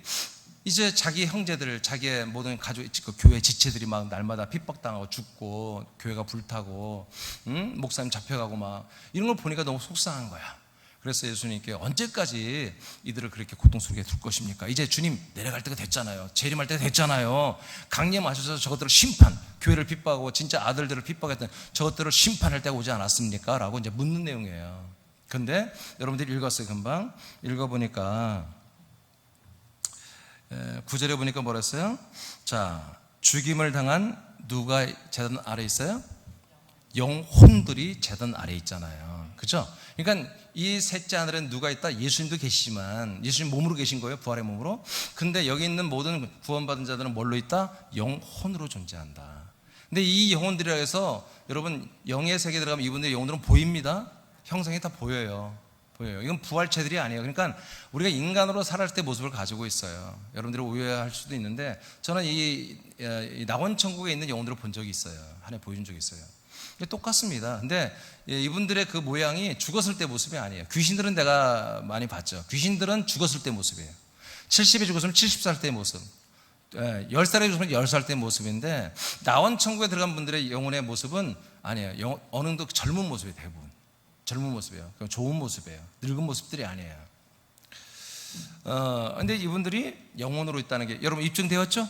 이제 자기 형제들, 자기의 모든 가족, 교회 지체들이 막 날마다 핍박당하고 죽고 교회가 불타고 목사님 잡혀가고 막 이런 걸 보니까 너무 속상한 거야. 그래서 예수님께 언제까지 이들을 그렇게 고통스럽게 둘 것입니까? 이제 주님 내려갈 때가 됐잖아요. 재림할 때가 됐잖아요. 강림하셔서 저것들을 심판, 교회를 핍박하고 진짜 아들들을 핍박했던 저것들을 심판할 때가 오지 않았습니까? 라고 이제 묻는 내용이에요. 근데 여러분들이 읽었어요. 금방 읽어보니까 9절에 보니까 뭐랬어요? 자, 죽임을 당한 누가 제단 아래 있어요? 영혼들이 제단 아래 있잖아요. 그죠? 그러니까 이 셋째 하늘엔 누가 있다? 예수님도 계시지만, 예수님 몸으로 계신 거예요. 부활의 몸으로. 근데 여기 있는 모든 구원받은 자들은 뭘로 있다? 영혼으로 존재한다. 근데 이 영혼들이라 해서 여러분 영의 세계에 들어가면 이분들의 영혼들은 보입니다. 형상이 다 보여요. 이건 부활체들이 아니에요. 그러니까 우리가 인간으로 살아갈 때 모습을 가지고 있어요. 여러분들이 오해할 수도 있는데, 저는 이 낙원 천국에 있는 영혼들을 본 적이 있어요. 하나에 보여준 적이 있어요. 똑같습니다. 근데 이분들의 그 모양이 죽었을 때 모습이 아니에요. 귀신들은 내가 많이 봤죠. 귀신들은 죽었을 때 모습이에요. 70에 죽었으면 70살 때 모습, 10살에 죽었으면 10살 때 모습인데, 낙원 천국에 들어간 분들의 영혼의 모습은 아니에요. 어느 정도 젊은 모습이에요. 대부분 젊은 모습이에요. 좋은 모습이에요. 늙은 모습들이 아니에요. 근데 이분들이 영혼으로 있다는 게 여러분 입증되었죠?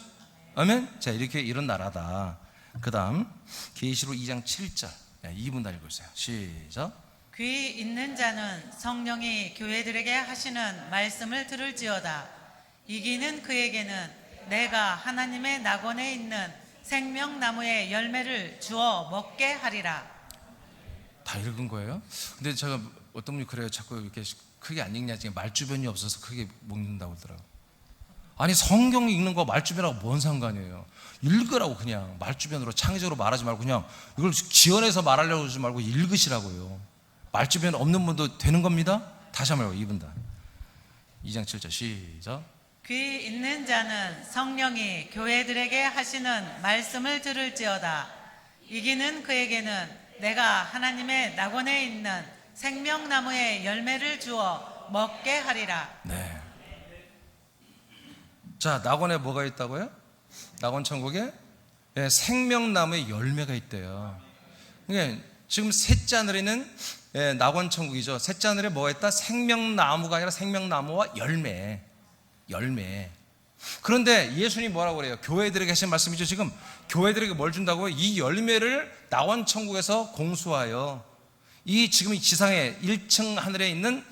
아멘? 자, 이렇게 이런 나라다. 그 다음 계시록 2장 7절 2분 다 읽어주세요. 시작. 귀 있는 자는 성령이 교회들에게 하시는 말씀을 들을지어다. 이기는 그에게는 내가 하나님의 낙원에 있는 생명나무의 열매를 주어 먹게 하리라. 다 읽은 거예요? 근데 제가 어떤 분이 그래요. 자꾸 이렇게 크게 안 읽냐, 지금 말주변이 없어서 크게 먹는다고 그러더라고요. 아니, 성경 읽는 거 말주변하고 뭔 상관이에요? 읽으라고. 그냥 말주변으로 창의적으로 말하지 말고 그냥 이걸 지어내서 말하려고 하지 말고 읽으시라고요. 말주변 없는 분도 되는 겁니다. 다시 한번 2분 다. 2장 7절 시작. 귀 있는 자는 성령이 교회들에게 하시는 말씀을 들을지어다. 이기는 그에게는 내가 하나님의 낙원에 있는 생명나무의 열매를 주어 먹게 하리라. 네. 자, 낙원에 뭐가 있다고요? 낙원 천국에 생명나무의 열매가 있대요. 그러니까 지금 셋째 하늘에는 낙원 천국이죠. 셋째 하늘에 뭐가 있다? 생명나무가 아니라 생명나무와 열매. 그런데 예수님이 뭐라고 그래요? 교회들에게 하신 말씀이죠. 지금 교회들에게 뭘 준다고요? 이 열매를 낙원 천국에서 공수하여 이 지금 이 지상에 1층 하늘에 있는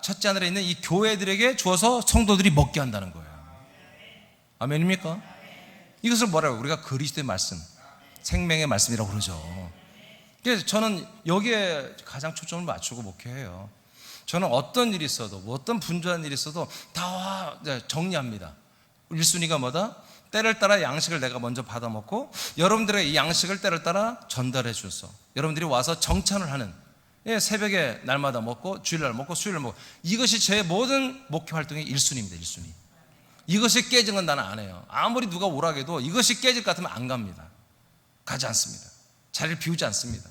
첫째 하늘에 있는 이 교회들에게 주어서 성도들이 먹게 한다는 거예요. 아멘입니까? 이것을 뭐라고? 우리가 그리스도의 말씀, 생명의 말씀이라고 그러죠. 그래서 저는 여기에 가장 초점을 맞추고 목회해요. 저는 어떤 일이 있어도, 어떤 분주한 일이 있어도 다 정리합니다. 1순위가 뭐다? 때를 따라 양식을 내가 먼저 받아 먹고 여러분들의 이 양식을 때를 따라 전달해 줘서 여러분들이 와서 정찬을 하는, 새벽에 날마다 먹고 주일날 먹고 수요일날 먹고, 이것이 제 모든 목회 활동의 1순위입니다. 1순위. 이것이 깨진 건 나는 안 해요. 아무리 누가 오라 해도 이것이 깨질 것 같으면 안 갑니다. 가지 않습니다. 자리를 비우지 않습니다.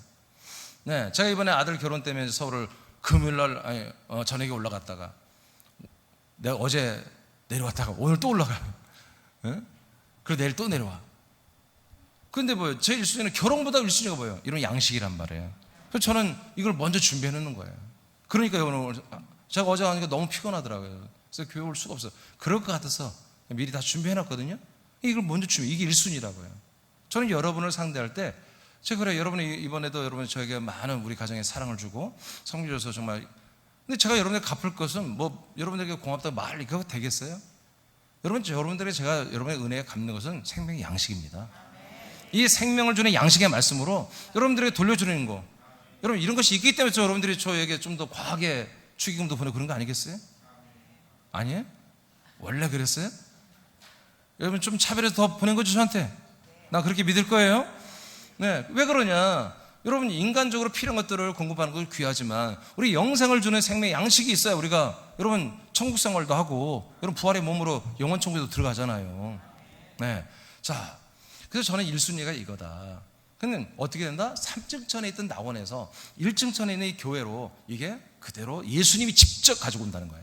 네, 제가 이번에 아들 결혼 때문에 서울을 금요일날 저녁에 올라갔다가 내가 어제 내려왔다가 오늘 또 올라가요. 네? 그리고 내일 또 내려와. 근데 뭐예요? 제 1순위는 결혼보다 1순위가 뭐예요? 이런 양식이란 말이에요. 그래서 저는 이걸 먼저 준비해 놓는 거예요. 그러니까 오늘 제가 어제 가니까 너무 피곤하더라고요. 그래서 교회 올 수가 없어. 그럴 것 같아서 미리 다 준비해 놨거든요. 이걸 먼저 준비, 이게 1순위라고요. 저는 여러분을 상대할 때 제가 그래, 여러분이 이번에도 여러분이 저에게 많은 우리 가정에 사랑을 주고 성령 줘서 정말, 근데 제가 여러분에게 갚을 것은 뭐 여러분에게 고맙다고 말 이거 되겠어요? 여러분들에게 제가 여러분의 은혜에 갚는 것은 생명의 양식입니다. 이 생명을 주는 양식의 말씀으로 여러분들에게 돌려주는 거, 여러분 이런 것이 있기 때문에 여러분들이 저에게 좀 더 과하게 축의금도 보내고 그런 거 아니겠어요? 아니에요? 원래 그랬어요? 여러분 좀 차별해서 더 보낸 거죠 저한테? 나 그렇게 믿을 거예요? 네, 왜 그러냐? 여러분 인간적으로 필요한 것들을 공급하는 건 귀하지만 우리 영생을 주는 생명의 양식이 있어야 우리가 여러분 천국 생활도 하고 여러분 부활의 몸으로 영원 천국에도 들어가잖아요. 네, 자, 그래서 저는 1순위가 이거다. 근데 어떻게 된다? 3층천에 있던 낙원에서 1층천에 있는 이 교회로 이게 그대로 예수님이 직접 가지고 온다는 거야.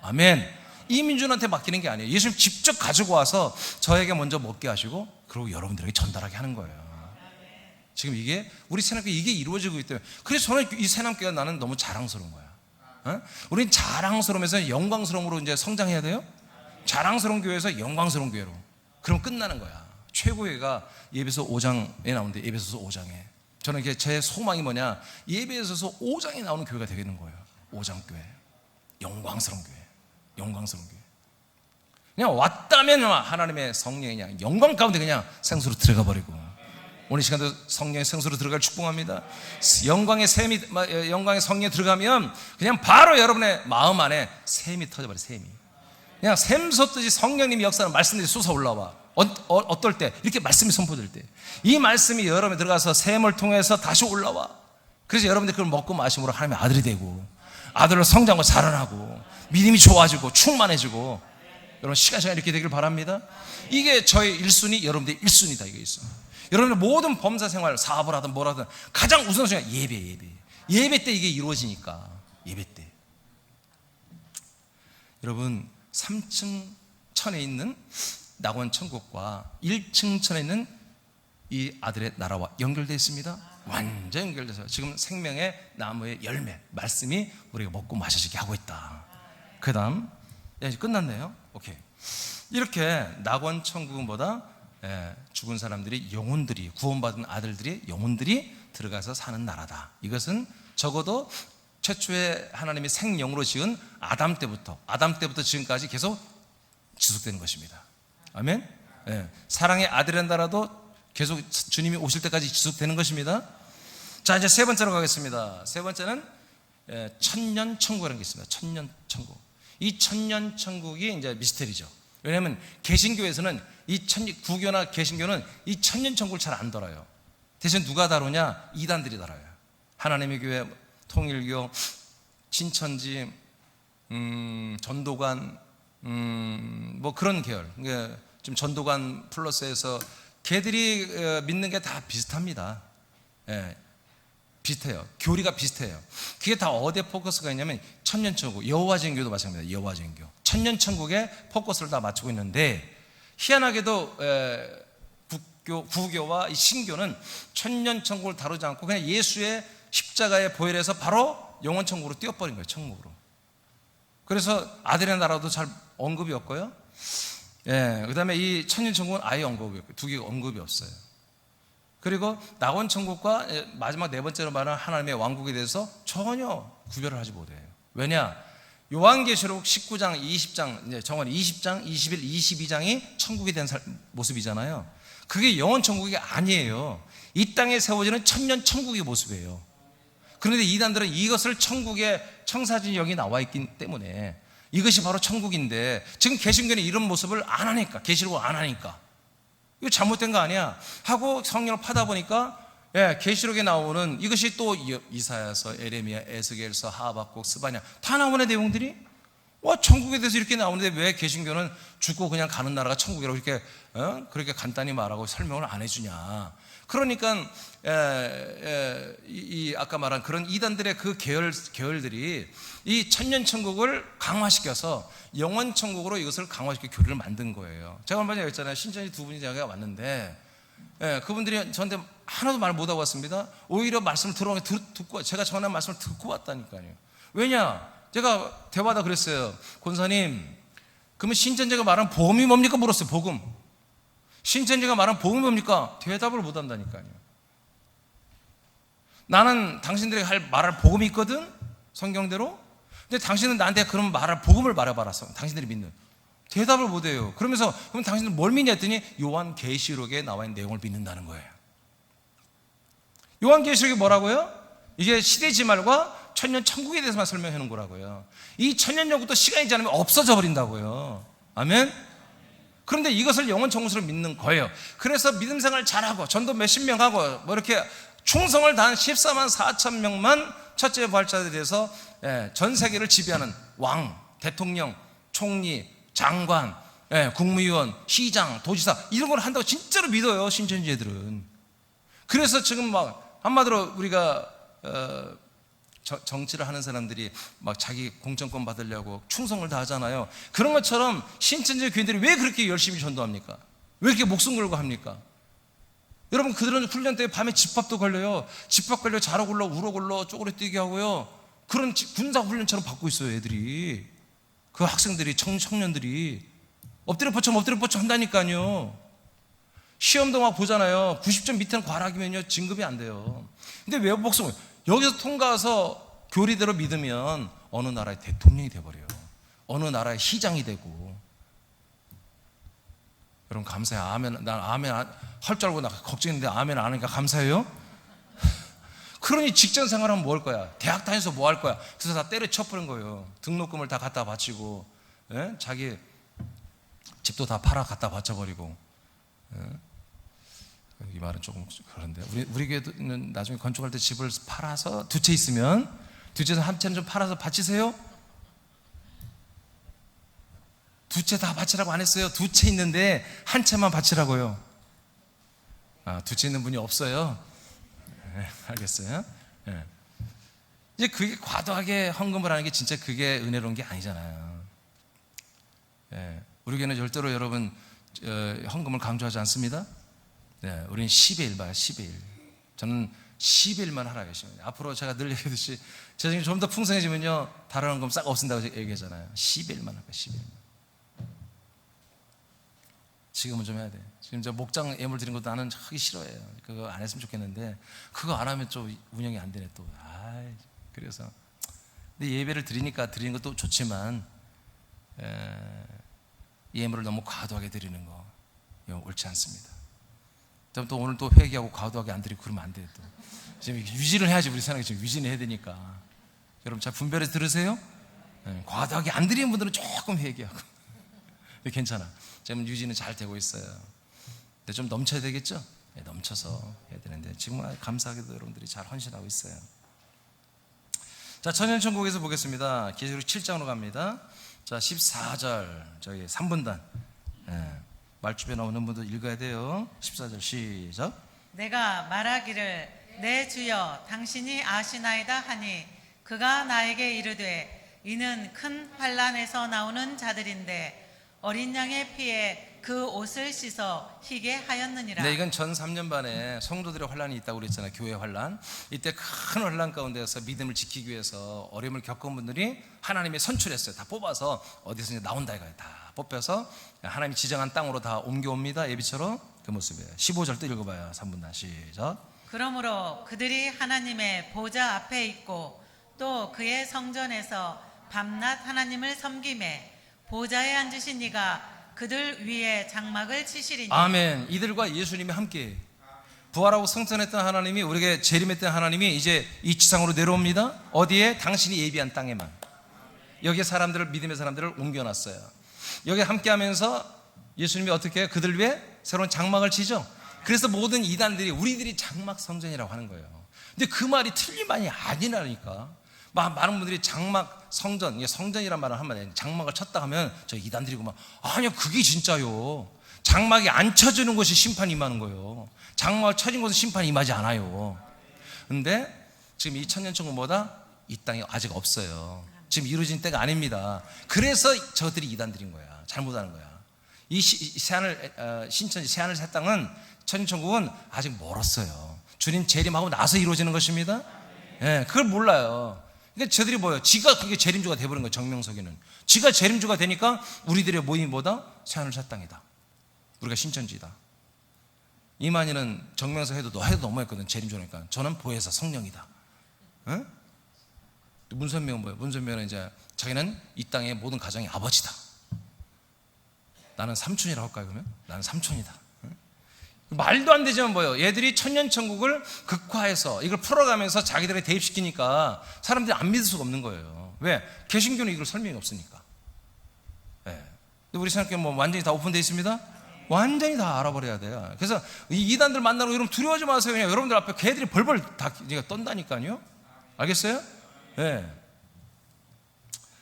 아멘. 이민준한테 맡기는 게 아니에요. 예수님 직접 가지고 와서 저에게 먼저 먹게 하시고 그리고 여러분들에게 전달하게 하는 거예요. 지금 이게 우리 새남교회 이게 이루어지고 있기 때문에, 그래서 저는 이 새남교회가 나는 너무 자랑스러운 거야. 우린 자랑스러우면서 영광스러움으로 이제 성장해야 돼요. 자랑스러운 교회에서 영광스러운 교회로. 그럼 끝나는 거야. 최고회가 예배서 5장에 나오는데, 예배소서 5장에 저는 이게 제 소망이 뭐냐, 예배소서 5장에 나오는 교회가 되겠는 거예요. 5장 교회, 영광스러운 교회, 영광스러운 교회. 그냥 왔다면 하나님의 성령이 그냥 영광 가운데 그냥 생수로 들어가 버리고, 오늘 시간도 성령의 생수로 들어갈 축복합니다. 영광의 성령에 들어가면 그냥 바로 여러분의 마음 안에 샘이 터져버려. 샘이 그냥 샘솟듯이 성령님이 역사하는 말씀들이 쏟아 올라와. 어떨 때? 이렇게 말씀이 선포될 때 이 말씀이 여러분에 들어가서 샘을 통해서 다시 올라와. 그래서 여러분들이 그걸 먹고 마심으로 하나님의 아들이 되고, 아들로 성장하고 자라나고 믿음이 좋아지고 충만해지고, 여러분 시간이 이렇게 되길 바랍니다. 이게 저의 1순위, 여러분들의 1순위다. 이게 있어. 여러분의 모든 범사 생활, 사업을 하든 뭘 하든 가장 우선순위가 예배 때 이게 이루어지니까. 예배 때 여러분 3층 천에 있는 낙원 천국과 1층 천에 있는 이 아들의 나라와 연결되어 있습니다. 완전 연결돼서 지금 생명의 나무의 열매 말씀이 우리가 먹고 마셔지게 하고 있다. 그 다음 이제 끝났네요. 오케이. 이렇게 낙원 천국은 뭐다? 죽은 사람들이 영혼들이 구원받은 아들들이 영혼들이 들어가서 사는 나라다. 이것은 적어도 최초에 하나님이 생명으로 지은 아담 때부터 지금까지 계속 지속되는 것입니다. 아멘. 사랑의 아들의 나라도 계속 주님이 오실 때까지 지속되는 것입니다. 자, 이제 세 번째로 가겠습니다. 세 번째는 천년 천국이라는 게 있습니다. 천년 천국. 이 천년 천국이 이제 미스테리죠. 왜냐하면 개신교에서는 구교나 개신교는 이 천년 천국을 잘 안 다뤄요. 대신 누가 다루냐? 이단들이 다뤄요. 하나님의 교회, 통일교, 신천지, 전도관, 뭐 그런 계열. 그러니까 지금 전도관 플러스에서 걔들이 믿는 게 다 비슷합니다. 비슷해요. 교리가 비슷해요. 그게 다 어디에 포커스가 있냐면 천년천국, 여호와전교도 마찬가지입니다. 여호와전교 천년천국에 포커스를 다 맞추고 있는데, 희한하게도 구교와 이 신교는 천년천국을 다루지 않고 그냥 예수의 십자가에 보혈해서 바로 영원천국으로 뛰어버린 거예요. 천국으로. 그래서 아들의 나라도 잘 언급이 없고요. 그 다음에 이 천년천국은 아예 언급이 없고, 두 개가 언급이 없어요. 그리고 낙원천국과 마지막 네 번째로 말하는 하나님의 왕국에 대해서 전혀 구별을 하지 못해요. 왜냐? 요한계시록 19장, 20장, 정확히 20장, 21, 22장이 천국에 대한 모습이잖아요. 그게 영원천국이 아니에요. 이 땅에 세워지는 천년 천국의 모습이에요. 그런데 이단들은 이것을 천국의 청사진 여기 나와 있기 때문에 이것이 바로 천국인데, 지금 개신교는 이런 모습을 안 하니까, 계시록을 안 하니까 이거 잘못된 거 아니야 하고 성경을 파다 보니까 계시록에 나오는 이것이 또 이사야서, 에레미야, 에스겔서, 하박국, 스바냐 다 나오는 내용들이 천국에 대해서 이렇게 나오는데 왜 개신교는 죽고 그냥 가는 나라가 천국이라고 이렇게 그렇게 간단히 말하고 설명을 안 해주냐. 그러니까 아까 말한 그런 이단들의 그 계열들이 이 천년천국을 강화시켜서 영원천국으로 이것을 강화시켜 교리를 만든 거예요. 제가 얼마 전에 했잖아요. 신천지 두 분이 제가 왔는데 그분들이 저한테 하나도 말 못하고 왔습니다. 오히려 말씀을 듣고, 제가 전한 말씀을 듣고 왔다니까요. 왜냐? 제가 대화하다 그랬어요. 권사님, 그러면 신천지가 말한 복음이 뭡니까? 물었어요. 복음. 신천지가 말한 복음이 뭡니까? 대답을 못 한다니까요. 나는 당신들에게 말할 복음이 있거든, 성경대로. 근데 당신은 나한테 그런 복음을 말해봐라. 당신들이 믿는. 대답을 못 해요. 그러면서 그럼 당신들 뭘 믿냐 했더니 요한계시록에 나와 있는 내용을 믿는다는 거예요. 요한계시록이 뭐라고요? 이게 시대지말과 천년 천국에 대해서만 설명해 놓은 거라고요. 이 천년전국도 시간이 지나면 없어져 버린다고요. 아멘? 그런데 이것을 영원 천국으로 믿는 거예요. 그래서 믿음 생활 잘하고 전도 몇십 명 하고 뭐 이렇게 충성을 다한 14만 4천 명만 첫째 부활자들에 대해서 전 세계를 지배하는 왕, 대통령, 총리, 장관, 국무위원, 시장, 도지사 이런 걸 한다고 진짜로 믿어요. 신천지애들은. 그래서 지금 막 한마디로 우리가 정치를 하는 사람들이 막 자기 공천권 받으려고 충성을 다하잖아요. 그런 것처럼 신천지 교인들이 왜 그렇게 열심히 전도합니까? 왜 이렇게 목숨 걸고 합니까? 여러분, 그들은 훈련 때 밤에 집합도 걸려요. 집합 걸려 자러 굴러 우러 굴러 쪼그려 뛰게 하고요. 그런 군사 훈련처럼 받고 있어요. 애들이, 그 학생들이, 청년들이 엎드려 뻗쳐 한다니까요. 시험도 막 보잖아요. 90점 밑에는 과락이면요 진급이 안 돼요. 근데 왜 목숨을 여기서 통과해서 교리대로 믿으면 어느 나라의 대통령이 돼버려요. 어느 나라의 시장이 되고. 여러분 감사해요. 아멘. 난 아멘 할 줄 알고 나 걱정했는데 아멘 안 하니까 감사해요. 그러니 직장 생활하면 뭐 할 거야? 대학 다녀서 뭐 할 거야? 그래서 다 때려쳐버린 거예요. 등록금을 다 갖다 바치고, 자기 집도 다 팔아 갖다 바쳐버리고. 이 말은 조금 그런데 우리 교회는 나중에 건축할 때 집을 팔아서 두 채 있으면 두 채에서 한 채는 좀 팔아서 바치세요. 두 채 다 바치라고 안 했어요. 두 채 있는데 한 채만 바치라고요. 두 채 있는 분이 없어요. 알겠어요? 이제 그게 과도하게 헌금을 하는 게 진짜 그게 은혜로운 게 아니잖아요. 우리 교회는 절대로 여러분 헌금을 강조하지 않습니다. 우리는 10의 1만 10의 1. 저는 10의 1만 하라 계십니다. 앞으로 제가 늘 얘기하듯이 세상이 좀 더 풍성해지면요 다른 헌금 싹 없앤다고 얘기하잖아요. 10의 1만 할까요? 10의 1만. 지금은 좀 해야 돼. 지금 저 목장 예물 드린 것도 나는 하기 싫어해요. 그거 안 했으면 좋겠는데 그거 안 하면 좀 운영이 안 되네 또. 그래서 근데 예배를 드리니까 드리는 것도 좋지만 예물을 너무 과도하게 드리는 거 이거 옳지 않습니다. 또 오늘 또 회개하고 과도하게 안 드리고 그러면 안 돼요. 또 지금 유지를 해야지. 우리 사람이 지금 유지를 해야 되니까. 여러분 잘 분별해서 들으세요. 과도하게 안 드리는 분들은 조금 회개하고 괜찮아. 지금 유지는 잘 되고 있어요. 근데 좀 넘쳐야 되겠죠? 넘쳐서 해야 되는데 지금 감사하게도 여러분들이 잘 헌신하고 있어요. 자, 천년천국에서 보겠습니다. 계시록 7장으로 갑니다. 자, 14절 저기 3분단 말주변 나오는 분도 읽어야 돼요. 14절 시작. 내가 말하기를 내 주여 당신이 아시나이다 하니 그가 나에게 이르되 이는 큰 환난에서 나오는 자들인데 어린 양의 피에 그 옷을 씻어 희게 하였느니라. 네, 이건 전 3년 반에 성도들의 환난이 있다고 그랬잖아요. 교회 환난. 이때 큰 환난 가운데서 믿음을 지키기 위해서 어려움을 겪은 분들이 하나님이 선출했어요. 다 뽑아서 어디서 나온다 이거예요. 다 뽑혀서 하나님이 지정한 땅으로 다 옮겨옵니다. 예비처럼 그 모습이에요. 15절 또 읽어봐요. 3분단 시작. 그러므로 그들이 하나님의 보좌 앞에 있고 또 그의 성전에서 밤낮 하나님을 섬기매 보좌에 앉으신 이가 그들 위에 장막을 치시리니. 아멘. 이들과 예수님이 함께 부활하고 승천했던 하나님이 우리에게 재림했던 하나님이 이제 이 지상으로 내려옵니다. 어디에? 당신이 예비한 땅에만. 여기 사람들을 믿음의 사람들을 옮겨놨어요. 여기 함께하면서 예수님이 어떻게 해요? 그들 위에 새로운 장막을 치죠. 그래서 모든 이단들이 우리들이 장막 성전이라고 하는 거예요. 근데 그 말이 틀린 말이 아니라니까. 많은 분들이 장막 성전, 이게 성전이란 말을 하면 장막을 쳤다 하면 저 이단들이고 막 아니요 그게 진짜요. 장막이 안 쳐지는 것이 심판이 임하는 거예요. 장막을 쳐진 것은 심판이 임하지 않아요. 근데 지금 이 천년천국보다 이 땅이 아직 없어요. 지금 이루어진 때가 아닙니다. 그래서 저들이 이단들인 거야. 잘못하는 거야. 이 새하늘 신천지 새하늘 새 땅은 천년천국은 아직 멀었어요. 주님 재림하고 나서 이루어지는 것입니다. 예, 그걸 몰라요. 그러니까 저들이 뭐예요? 지가 그게 재림주가 돼버린 거예요. 정명석이는 지가 재림주가 되니까 우리들의 모임보다 새하늘 새 땅이다. 우리가 신천지다. 이만희는 정명석 해도 너무했거든. 재림주니까 저는 보혜사 성령이다. 예? 문선명은 뭐예요? 문선명은 이제 자기는 이 땅의 모든 가정의 아버지다. 나는 삼촌이라고 할까요? 그러면 나는 삼촌이다. 말도 안 되지만 뭐예요? 얘들이 천년천국을 극화해서 이걸 풀어가면서 자기들에게 대입시키니까 사람들이 안 믿을 수가 없는 거예요. 왜? 개신교는 이걸 설명이 없으니까. 네. 근데 우리 생각에 뭐 완전히 다 오픈되어 있습니다? 완전히 다 알아버려야 돼요. 그래서 이 이단들 만나고 여러분 두려워하지 마세요. 그냥 여러분들 앞에 걔들이 벌벌 다 떤다니까요. 알겠어요? 네.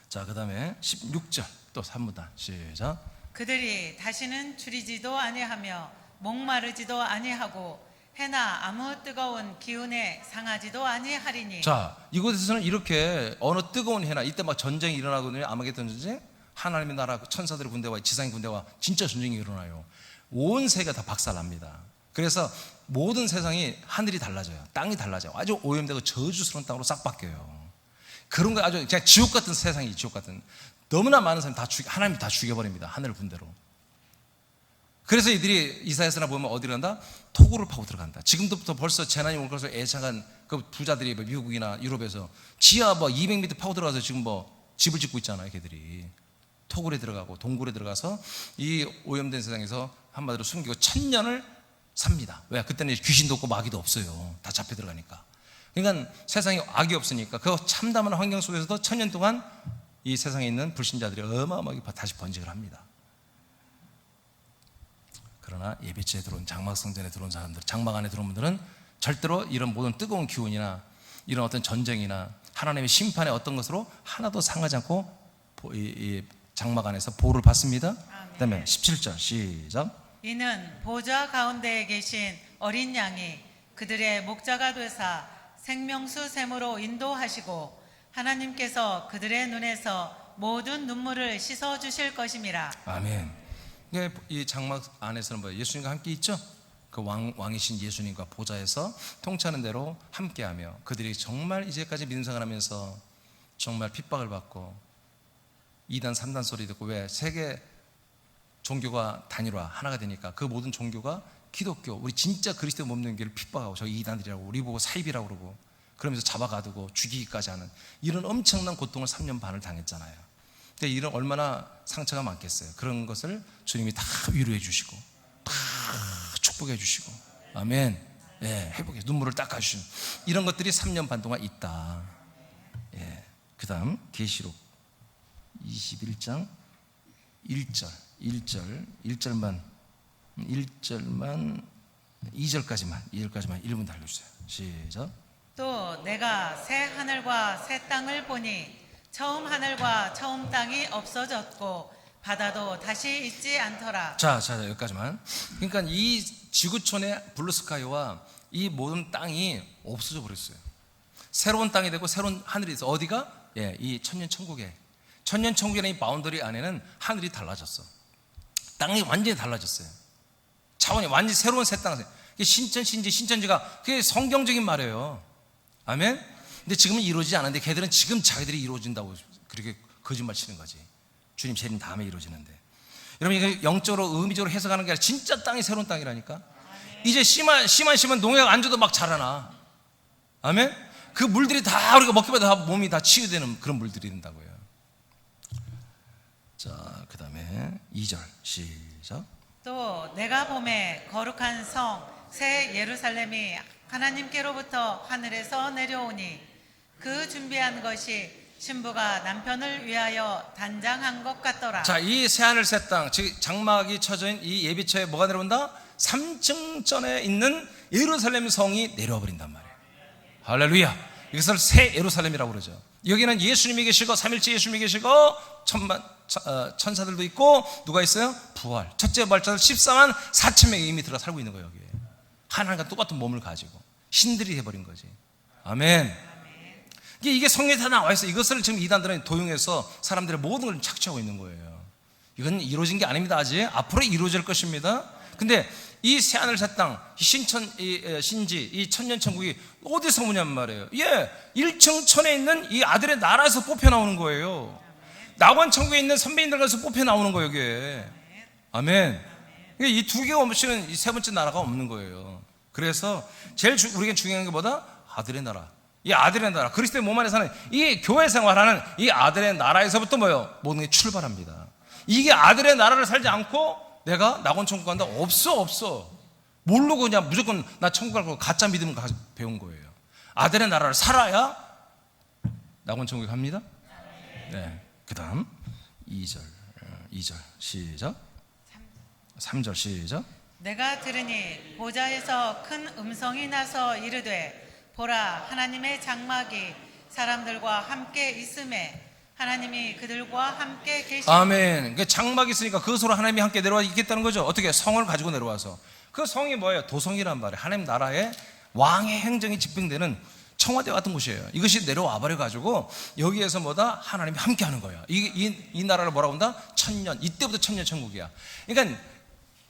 자, 그 다음에 16절 또 3무단 시작. 그들이 다시는 줄이지도 아니하며 목마르지도 아니하고 해나 아무 뜨거운 기운에 상하지도 아니하리니. 자, 이곳에서는 이렇게 어느 뜨거운 해나 이때 막 전쟁이 일어나거든요. 아마겟돈 전쟁. 하나님의 나라 천사들의 군대와 지상의 군대와 진짜 전쟁이 일어나요. 온 세계가 다 박살납니다. 그래서 모든 세상이 하늘이 달라져요. 땅이 달라져요. 아주 오염되고 저주스러운 땅으로 싹 바뀌어요. 그런 거 아주 그냥 지옥 같은 세상이 지옥 같은. 너무나 많은 사람이 하나님이 다 죽여버립니다. 하늘 군대로. 그래서 이들이 이사야서나 보면 어디로 간다? 토굴을 파고 들어간다. 지금부터 벌써 재난이 올 것을 예상한 그 부자들이 미국이나 유럽에서 지하 뭐 200m 파고 들어가서 지금 뭐 집을 짓고 있잖아요. 걔들이 토굴에 들어가고 동굴에 들어가서 이 오염된 세상에서 한마디로 숨기고 1000년을 삽니다. 왜? 그때는 귀신도 없고 마귀도 없어요. 다 잡혀 들어가니까. 그러니까 세상에 악이 없으니까 그 참담한 환경 속에서도 1000년 동안 이 세상에 있는 불신자들이 어마어마하게 다시 번식을 합니다. 그러나 예배체에 들어온 장막 성전에 들어온 사람들, 장막 안에 들어온 분들은 절대로 이런 모든 뜨거운 기운이나 이런 어떤 전쟁이나 하나님의 심판의 어떤 것으로 하나도 상하지 않고 이 장막 안에서 보호를 받습니다. 그다음에 17절 시작. 이는 보좌 가운데에 계신 어린 양이 그들의 목자가 되사 생명수 샘으로 인도하시고 하나님께서 그들의 눈에서 모든 눈물을 씻어 주실 것임이라. 아멘. 이 장막 안에서는 뭐예요? 예수님과 함께 있죠? 그 왕이신 예수님과 보좌에서 통치하는 대로 함께하며 그들이 정말 이제까지 민생을 하면서 정말 핍박을 받고 2단 3단 소리 듣고 왜 세계 종교가 단일화 하나가 되니까 그 모든 종교가 기독교, 우리 진짜 그리스도 몸된 교회를 핍박하고 저 이단들이라고 우리 보고 사입이라고 그러고 그러면서 잡아가두고 죽이기까지 하는 이런 엄청난 고통을 3년 반을 당했잖아요. 근데 이런 얼마나 상처가 많겠어요. 그런 것을 주님이 다 위로해 주시고 다 축복해 주시고 아멘. 예, 회복해 눈물을 닦아주시는 이런 것들이 3년 반 동안 있다. 예, 그 다음 계시록 21장 1절만 2절까지만 1분 달려주세요. 시작. 또 내가 새 하늘과 새 땅을 보니 처음 하늘과 처음 땅이 없어졌고 바다도 다시 있지 않더라. 자, 여기까지만. 그러니까 이 지구촌의 블루스카이와 이 모든 땅이 없어져 버렸어요. 새로운 땅이 되고 새로운 하늘이 있어. 어디가? 예, 이 천년천국에. 천년천국이라는 이 바운더리 안에는 하늘이 달라졌어. 땅이 완전히 달라졌어요. 차원이 완전히 새로운 새 땅. 신천지가 그게 성경적인 말이에요. 아멘? 근데 지금은 이루어지지 않았는데 걔들은 지금 자기들이 이루어진다고 그렇게 거짓말 치는 거지. 주님 재림 다음에 이루어지는데. 여러분 이게 영적으로 의미적으로 해석하는 게 아니라 진짜 땅이 새로운 땅이라니까. 이제 씨만 농약 안 줘도 막 자라나. 아멘? 그 물들이 다 우리가 먹기마다 다 몸이 다 치유되는 그런 물들이 된다고요. 자, 그 다음에 2절 시작. 또 내가 봄에 거룩한 성 새 예루살렘이 하나님께로부터 하늘에서 내려오니 그 준비한 것이 신부가 남편을 위하여 단장한 것 같더라. 자, 이 새하늘 새 땅, 즉 장막이 쳐져 있는 이 예비처에 뭐가 내려온다? 3층 전에 있는 예루살렘 성이 내려와 버린단 말이에요. 할렐루야. 이것을 새 예루살렘이라고 그러죠. 여기는 예수님이 계시고 삼일째 예수님이 계시고 천사들도 있고 누가 있어요? 부활. 첫째 부활자들 14만 4천 명이 이미 들어가 살고 있는 거예요. 여기에 하나님과 똑같은 몸을 가지고 신들이 해버린 거지. 아멘. 이게 성경에 다 나와 있어. 이것을 지금 이단들은 도용해서 사람들의 모든 걸 착취하고 있는 거예요. 이건 이루어진 게 아닙니다. 아직 앞으로 이루어질 것입니다. 근데 이 새하늘 새 땅, 신지, 이 천년천국이 어디서 오냔 말이에요. 예, 1층 천에 있는 이 아들의 나라에서 뽑혀 나오는 거예요. 낙원천국에 있는 선배님들에서 뽑혀 나오는 거예요. 이게. 아멘. 이 두 개가 없이는 이 세 번째 나라가 없는 거예요. 그래서 제일 우리에게 중요한 게 뭐다? 아들의 나라. 이 아들의 나라, 그리스도의 몸 안에 사는 이 교회 생활하는 이 아들의 나라에서부터 뭐예요? 모든 게 출발합니다. 이게 아들의 나라를 살지 않고 내가 낙원천국 간다? 없어. 모르고 그냥 무조건 나 천국 갈 거 가짜 믿음을 배운 거예요. 아들의 나라를 살아야 낙원천국에 갑니다. 네. 그 다음 2절 시작. 3절 시작. 내가 들으니 보좌에서 큰 음성이 나서 이르되 보라 하나님의 장막이 사람들과 함께 있음에 하나님이 그들과 함께 계시니. 아멘. 그 장막이 있으니까 그것으로 하나님이 함께 내려와 있겠다는 거죠. 어떻게? 성을 가지고 내려와서. 그 성이 뭐예요? 도성이란 말이에요. 하나님 나라의 왕의 행정이 집행되는 청와대 같은 곳이에요. 이것이 내려와 버려가지고 여기에서 뭐다? 하나님이 함께 하는 거예요. 이 나라를 뭐라고 한다? 천년. 이때부터 천년천국이야. 그러니까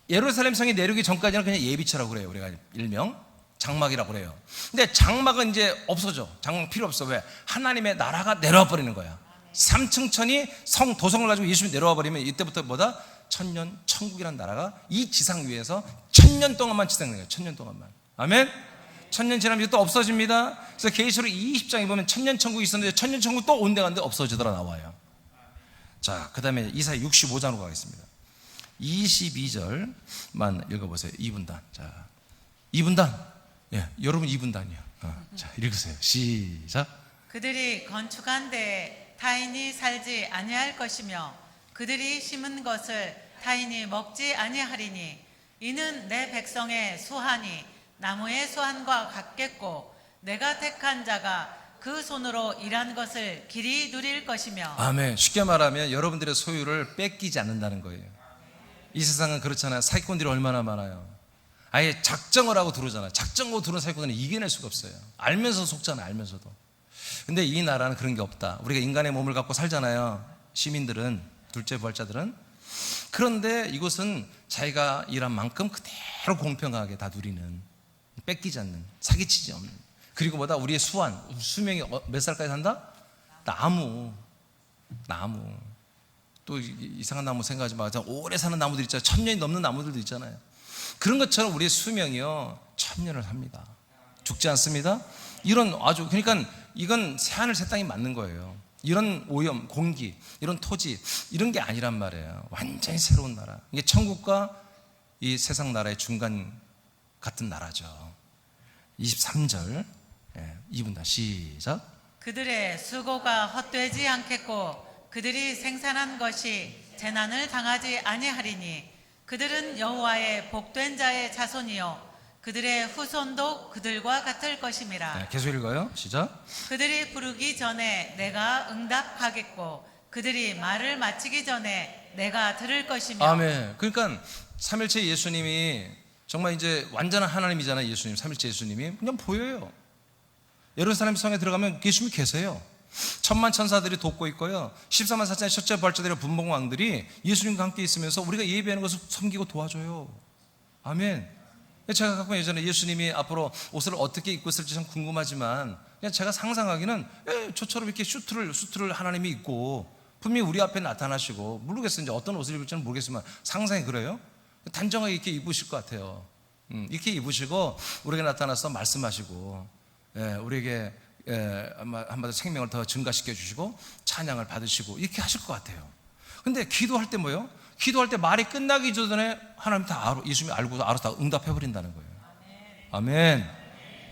예루살렘 성이 내려오기 전까지는 그냥 예비처라고 그래요. 우리가 일명 장막이라고 그래요. 근데 장막은 이제 없어져. 장막 필요 없어. 왜? 하나님의 나라가 내려와 버리는 거야. 3층 천이 도성을 가지고 예수님이 내려와 버리면 이때부터 뭐다? 천년 천국이라는 나라가 이 지상 위에서 천년 동안만 지탱되는 거예요. 천년 동안만. 아멘. 천년 지나면 이제 또 없어집니다. 그래서 계시록 20장에 보면 천년 천국이 있었는데 천년 천국 또 온데 간데 없어지더라 나와요. 자, 그 다음에 이사야 65장으로 가겠습니다. 22절만 읽어보세요. 2분단. 자, 2분단. 예, 여러분 2분단이요. 자, 읽으세요. 시작. 그들이 건축한 데에 타인이 살지 아니할 것이며 그들이 심은 것을 타인이 먹지 아니하리니 이는 내 백성의 수한이 나무의 수한과 같겠고 내가 택한 자가 그 손으로 일한 것을 길이 누릴 것이며. 아멘. 쉽게 말하면 여러분들의 소유를 뺏기지 않는다는 거예요. 이 세상은 그렇잖아요. 사기꾼들이 얼마나 많아요. 아예 작정을 하고 들어오잖아요. 작정하고 들어온 사기꾼들은 이겨낼 수가 없어요. 알면서 속잖아요. 알면서도. 근데 이 나라는 그런 게 없다. 우리가 인간의 몸을 갖고 살잖아요. 시민들은, 둘째 부활자들은. 그런데 이곳은 자기가 일한 만큼 그대로 공평하게 다 누리는, 뺏기지 않는, 사기치지 않는. 그리고 뭐다? 우리의 수명이 몇 살까지 산다? 나무. 또 이상한 나무 생각하지 마세요. 오래 사는 나무들 있잖아요. 1000년이 넘는 나무들도 있잖아요. 그런 것처럼 우리의 수명이요 1000년을 삽니다. 죽지 않습니다. 이런 아주 그러니까 이건 새하늘 새 땅이 맞는 거예요. 이런 오염, 공기, 이런 토지 이런 게 아니란 말이에요. 완전히 새로운 나라. 이게 천국과 이 세상 나라의 중간 같은 나라죠. 23절 2분 다 시작. 그들의 수고가 헛되지 않겠고 그들이 생산한 것이 재난을 당하지 아니하리니 그들은 여호와의 복된 자의 자손이요 그들의 후손도 그들과 같을 것임이라. 계속 읽어요. 시작. 그들이 부르기 전에 내가 응답하겠고 그들이 말을 마치기 전에 내가 들을 것이며. 아멘. 그러니까 삼일체 예수님이 정말 이제 완전한 하나님이잖아요. 예수님, 삼일체 예수님이 그냥 보여요. 예루살렘 성에 들어가면 예수님이 계세요. 천만 천사들이 돕고 있고요. 14만 4천의 첫째 부활자들의 분봉왕들이 예수님과 함께 있으면서 우리가 예배하는 것을 섬기고 도와줘요. 아멘. 제가 가끔 예전에 예수님이 앞으로 옷을 어떻게 입고 있을지 참 궁금하지만 그냥 제가 상상하기는 저처럼 이렇게 수트를 하나님이 입고 분명히 우리 앞에 나타나시고 모르겠어요. 이제 어떤 옷을 입을지는 모르겠지만 상상이 그래요. 단정하게 이렇게 입으실 것 같아요. 이렇게 입으시고 우리에게 나타나서 말씀하시고 우리에게 한마디로 생명을 더 증가시켜 주시고 찬양을 받으시고 이렇게 하실 것 같아요. 근데 기도할 때 뭐예요? 기도할 때 말이 끝나기 전에 하나님 다 예수님이 알고 알아서 다 응답해 버린다는 거예요. 아멘.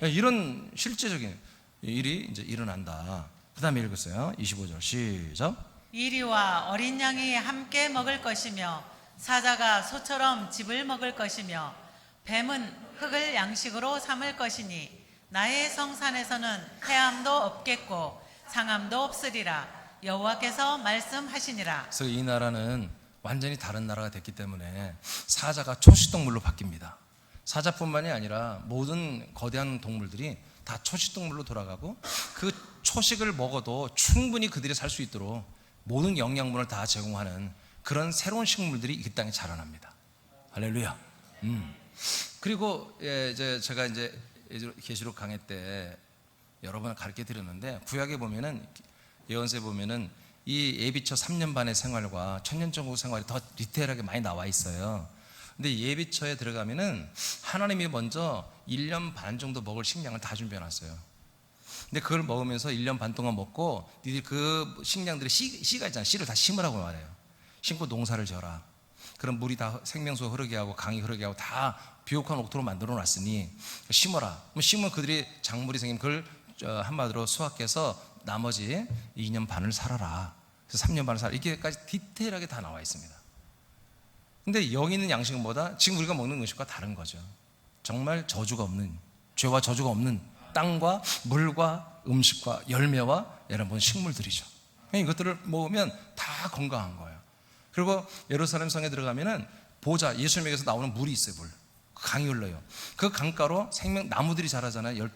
이런 실제적인 일이 이제 일어난다. 그 다음에 읽었어요. 25절 시작. 이리와 어린 양이 함께 먹을 것이며 사자가 소처럼 즙을 먹을 것이며 뱀은 흙을 양식으로 삼을 것이니 나의 성산에서는 해함도 없겠고 상함도 없으리라 여호와께서 말씀하시니라. 그래서 이 나라는 완전히 다른 나라가 됐기 때문에 사자가 초식동물로 바뀝니다. 사자뿐만이 아니라 모든 거대한 동물들이 다 초식동물로 돌아가고 그 초식을 먹어도 충분히 그들이 살 수 있도록 모든 영양분을 다 제공하는 그런 새로운 식물들이 이 땅에 자라납니다. 할렐루야. 그리고 제가 이제 계시록 강의 때 여러 번 가르쳐 드렸는데 구약에 보면은 예언서에 보면은 이 예비처 3년 반의 생활과 천년전국 생활이 더 디테일하게 많이 나와 있어요. 근데 예비처에 들어가면은 하나님이 먼저 1년 반 정도 먹을 식량을 다 준비해 놨어요. 근데 그걸 먹으면서 1년 반 동안 먹고 니들 그 식량들이 씨가 있잖아요. 씨를 다 심으라고 말해요. 심고 농사를 지어라. 그럼 물이 다 생명수가 흐르게 하고 강이 흐르게 하고 다 비옥한 옥토로 만들어 놨으니 심어라. 그럼 심으면 그들이 작물이 생기면 그걸 한마디로 수확해서 나머지 2년 반을 살아라. 그래서 3년 반을 살아. 이렇게까지 디테일하게 다 나와 있습니다. 근데 여기 있는 양식은 뭐다? 지금 우리가 먹는 음식과 다른 거죠. 정말 저주가 없는, 죄와 저주가 없는 땅과 물과 음식과 열매와 여러분 식물들이죠. 이것들을 먹으면 다 건강한 거예요. 그리고 예루살렘 성에 들어가면은 보자, 예수님에게서 나오는 물이 있어요. 물. 강이 흘러요. 그 강가로 생명 나무들이 자라잖아요.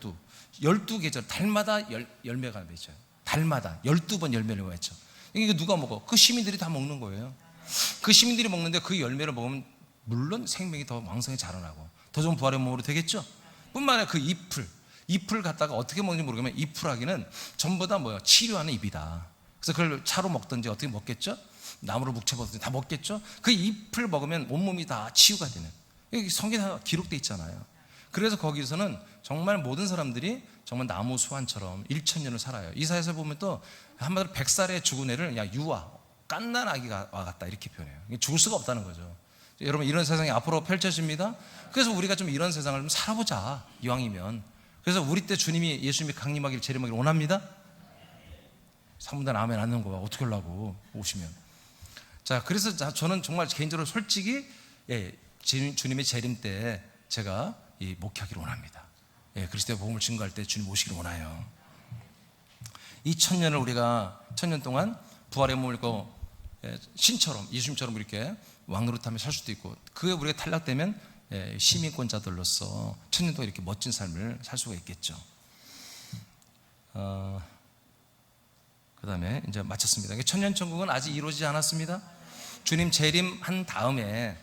12계절 달마다 열매가 맺혀요. 달마다 12번 열매를 맺죠. 이게 누가 먹어? 그 시민들이 다 먹는 거예요. 그 시민들이 먹는데 그 열매를 먹으면 물론 생명이 더 왕성히 자라나고 더 좋은 부활의 몸으로 되겠죠. 뿐만 아니라 그 잎을 갖다가 어떻게 먹는지 모르겠지만 잎풀하기는 전부 다 뭐야? 치료하는 잎이다. 그래서 그걸 차로 먹든지 어떻게 먹겠죠? 나무로 묵혀먹든지 다 먹겠죠. 그 잎을 먹으면 온몸이 다 치유가 되는, 여기 성경에 기록되어 있잖아요. 그래서 거기서는 정말 모든 사람들이 정말 나무 수환처럼 1000년을 살아요. 이사야서 보면 또 한마디로 100살에 죽은 애를 야 유아 깐난 아기가 와갔다 이렇게 표현해요. 죽을 수가 없다는 거죠. 여러분 이런 세상이 앞으로 펼쳐집니다. 그래서 우리가 좀 이런 세상을 좀 살아보자 이왕이면. 그래서 우리 때 주님이 예수님이 강림하기를 재림하기를 원합니다. 3분단 아멘 안 넣는 거야. 어떻게 하려고 오시면. 자, 그래서 저는 정말 개인적으로 솔직히 주님의 재림 때 제가 목회하기를 원합니다. 그리스도의 복음을 증거할 때 주님 오시기를 원해요. 이 1000년을 우리가 1000년 동안 부활의 몸을 입고 신처럼 예수님처럼 이렇게 왕노릇하며 살 수도 있고, 그게 우리가 탈락되면 시민권자들로서 1000년 동안 이렇게 멋진 삶을 살 수가 있겠죠. 그 다음에 이제 마쳤습니다. 1000년 천국은 아직 이루어지지 않았습니다. 주님 재림한 다음에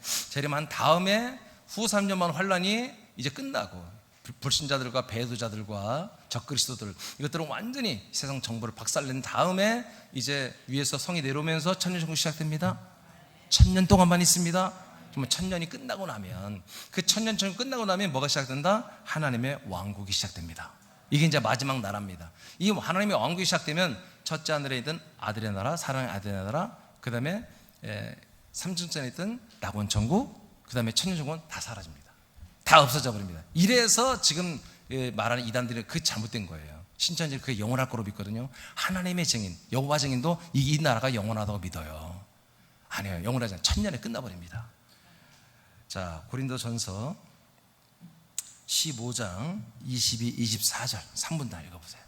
후 3년만 환란이 이제 끝나고 불신자들과 배도자들과 적그리스도들, 이것들은 완전히 세상 정보를 박살낸 다음에 이제 위에서 성이 내려오면서 천년천국 시작됩니다. 1000년 동안만 있습니다. 정말 1000년이 끝나고 나면, 그 1000년 끝나고 나면 뭐가 시작된다? 하나님의 왕국이 시작됩니다. 이게 이제 마지막 나라입니다. 이 하나님의 왕국이 시작되면 첫째 하늘에 있던 아들의 나라, 사랑의 아들의 나라, 그 다음에 삼층천에 있던 낙원천국, 그 다음에 천년천국은 다 사라집니다. 다 없어져 버립니다. 이래서 지금 말하는 이단들이 그 잘못된 거예요. 신천지는 그게 영원할 거로 믿거든요. 하나님의 증인, 여호와 증인도 이 나라가 영원하다고 믿어요. 아니에요. 영원하지 않아요. 1000년에 끝나버립니다. 자, 고린도전서 15장 22, 24절 3분 다 읽어보세요.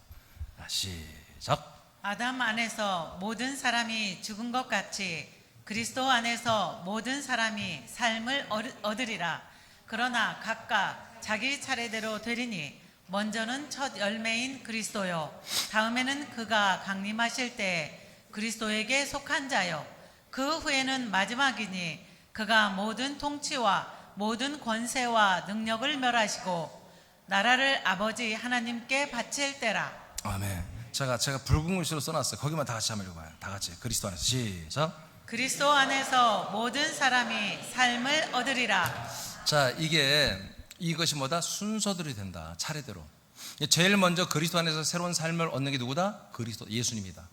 시작. 아담 안에서 모든 사람이 죽은 것 같이 그리스도 안에서 모든 사람이 삶을 얻으리라. 그러나 각각 자기 차례대로 되리니 먼저는 첫 열매인 그리스도요, 다음에는 그가 강림하실 때 그리스도에게 속한 자요, 그 후에는 마지막이니 그가 모든 통치와 모든 권세와 능력을 멸하시고 나라를 아버지 하나님께 바칠 때라. 아멘. 제가 붉은 글씨로 써놨어요. 거기만 다 같이 한번 읽어봐요. 다 같이. 그리스도 안에서 시작. 그리스도 안에서 모든 사람이 삶을 얻으리라. 자, 이것이 뭐다? 순서들이 된다. 차례대로. 제일 먼저 그리스도 안에서 새로운 삶을 얻는 게 누구다? 그리스도, 예수님이다.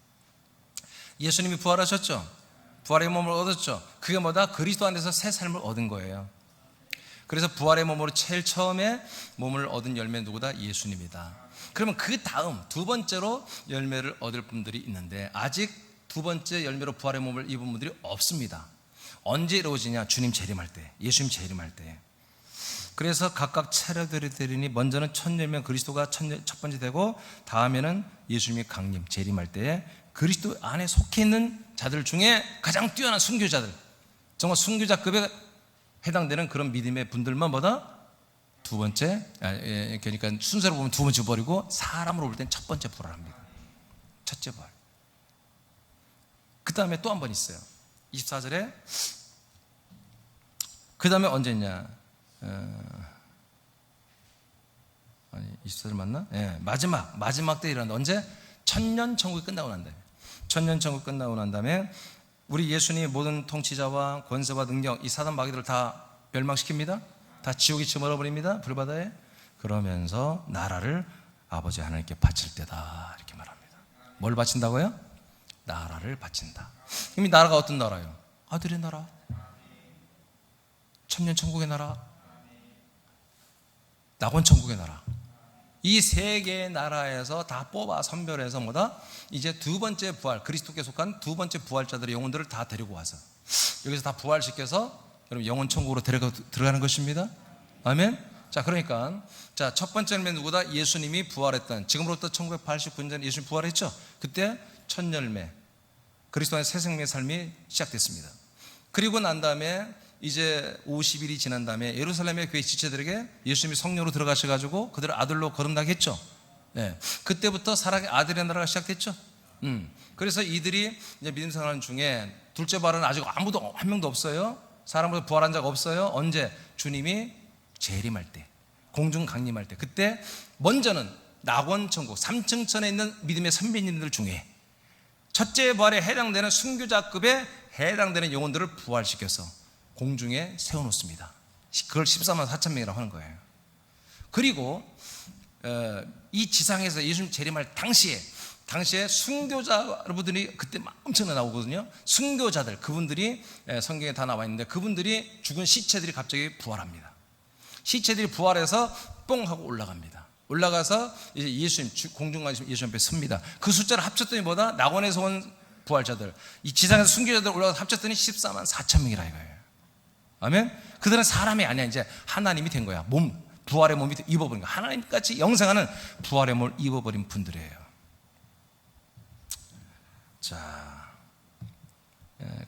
예수님이 부활하셨죠? 부활의 몸을 얻었죠? 그게 뭐다? 그리스도 안에서 새 삶을 얻은 거예요. 그래서 부활의 몸으로 제일 처음에 몸을 얻은 열매는 누구다? 예수님이다. 그러면 그 다음 두 번째로 열매를 얻을 분들이 있는데, 아직 두 번째 열매로 부활의 몸을 입은 분들이 없습니다. 언제 이루어지냐? 주님 재림할 때, 예수님 재림할 때. 그래서 각각 차례대로 되리니 먼저는 첫 열매 그리스도가 첫 번째 되고, 다음에는 예수님이 강림 재림할 때에 그리스도 안에 속해 있는 자들 중에 가장 뛰어난 순교자들, 정말 순교자급에 해당되는 그런 믿음의 분들만 보다 두 번째, 그러니까 순서로 보면 두 번째 부활이고, 사람으로 볼 땐 첫 번째 부활합니다. 첫째 부활. 그 다음에 또 한 번 있어요. 24절에 그 다음에 언제냐? 아니 24절 맞나? 마지막 때 일어난다. 언제? 천년 천국이 끝나고 난 다음에, 천년 천국 끝나고 난 다음에 우리 예수님이 모든 통치자와 권세와 능력, 이 사단 마귀들을 다 멸망시킵니다. 다 지옥에 집어넣어버립니다. 불바다에. 그러면서 나라를 아버지 하나님께 바칠 때다, 이렇게 말합니다. 뭘 바친다고요? 나라를 바친다. 그럼 이 나라가 어떤 나라예요? 아들의 나라, 천년 천국의 나라, 낙원 천국의 나라. 이 세 개의 나라에서 다 뽑아 선별해서 뭐다? 이제 두 번째 부활, 그리스도께 속한 두 번째 부활자들의 영혼들을 다 데리고 와서 여기서 다 부활시켜서 여러분 영혼 천국으로 들어가는 것입니다. 아멘. 자, 그러니까 첫 번째 열매 누구다? 예수님이 부활했던, 지금으로부터 1989년 예수님 부활했죠. 그때 첫 열매 그리스도 안에 새 생명의 삶이 시작됐습니다. 그리고 난 다음에 이제 50일이 지난 다음에 예루살렘의 교회 지체들에게 예수님이 성령으로 들어가셔가지고 그들을 아들로 거듭나게 했죠. 그때부터 사랑의 아들의 나라가 시작됐죠. 그래서 이들이 이제 믿음 생활하는 중에 둘째 부활은 아직 아무도 한 명도 없어요. 사람으로 부활한 자가 없어요. 언제? 주님이 재림할 때, 공중 강림할 때. 그때 먼저는 낙원 천국 3층천에 있는 믿음의 선배님들 중에 첫째 부활에 해당되는 순교자급에 해당되는 영혼들을 부활시켜서 공중에 세워놓습니다. 그걸 14만 4천 명이라고 하는 거예요. 그리고 이 지상에서 예수님 재림할 당시에 순교자 여러분들이 그때 엄청나 나오거든요. 순교자들, 그분들이 성경에 다 나와 있는데, 그분들이 죽은 시체들이 갑자기 부활합니다. 시체들이 부활해서 뽕 하고 올라갑니다. 올라가서 이제 예수님, 공중간 예수님 앞에 섭니다. 그 숫자를 합쳤더니 뭐다? 낙원에서 온 부활자들, 이 지상에서 순교자들 올라가서 합쳤더니 14만 4천 명이라 이거예요. 아멘. 그들은 사람이 아니야. 이제 하나님이 된 거야. 부활의 몸이 입어버린 거야. 하나님같이 영생하는 부활의 몸을 입어버린 분들이에요. 자,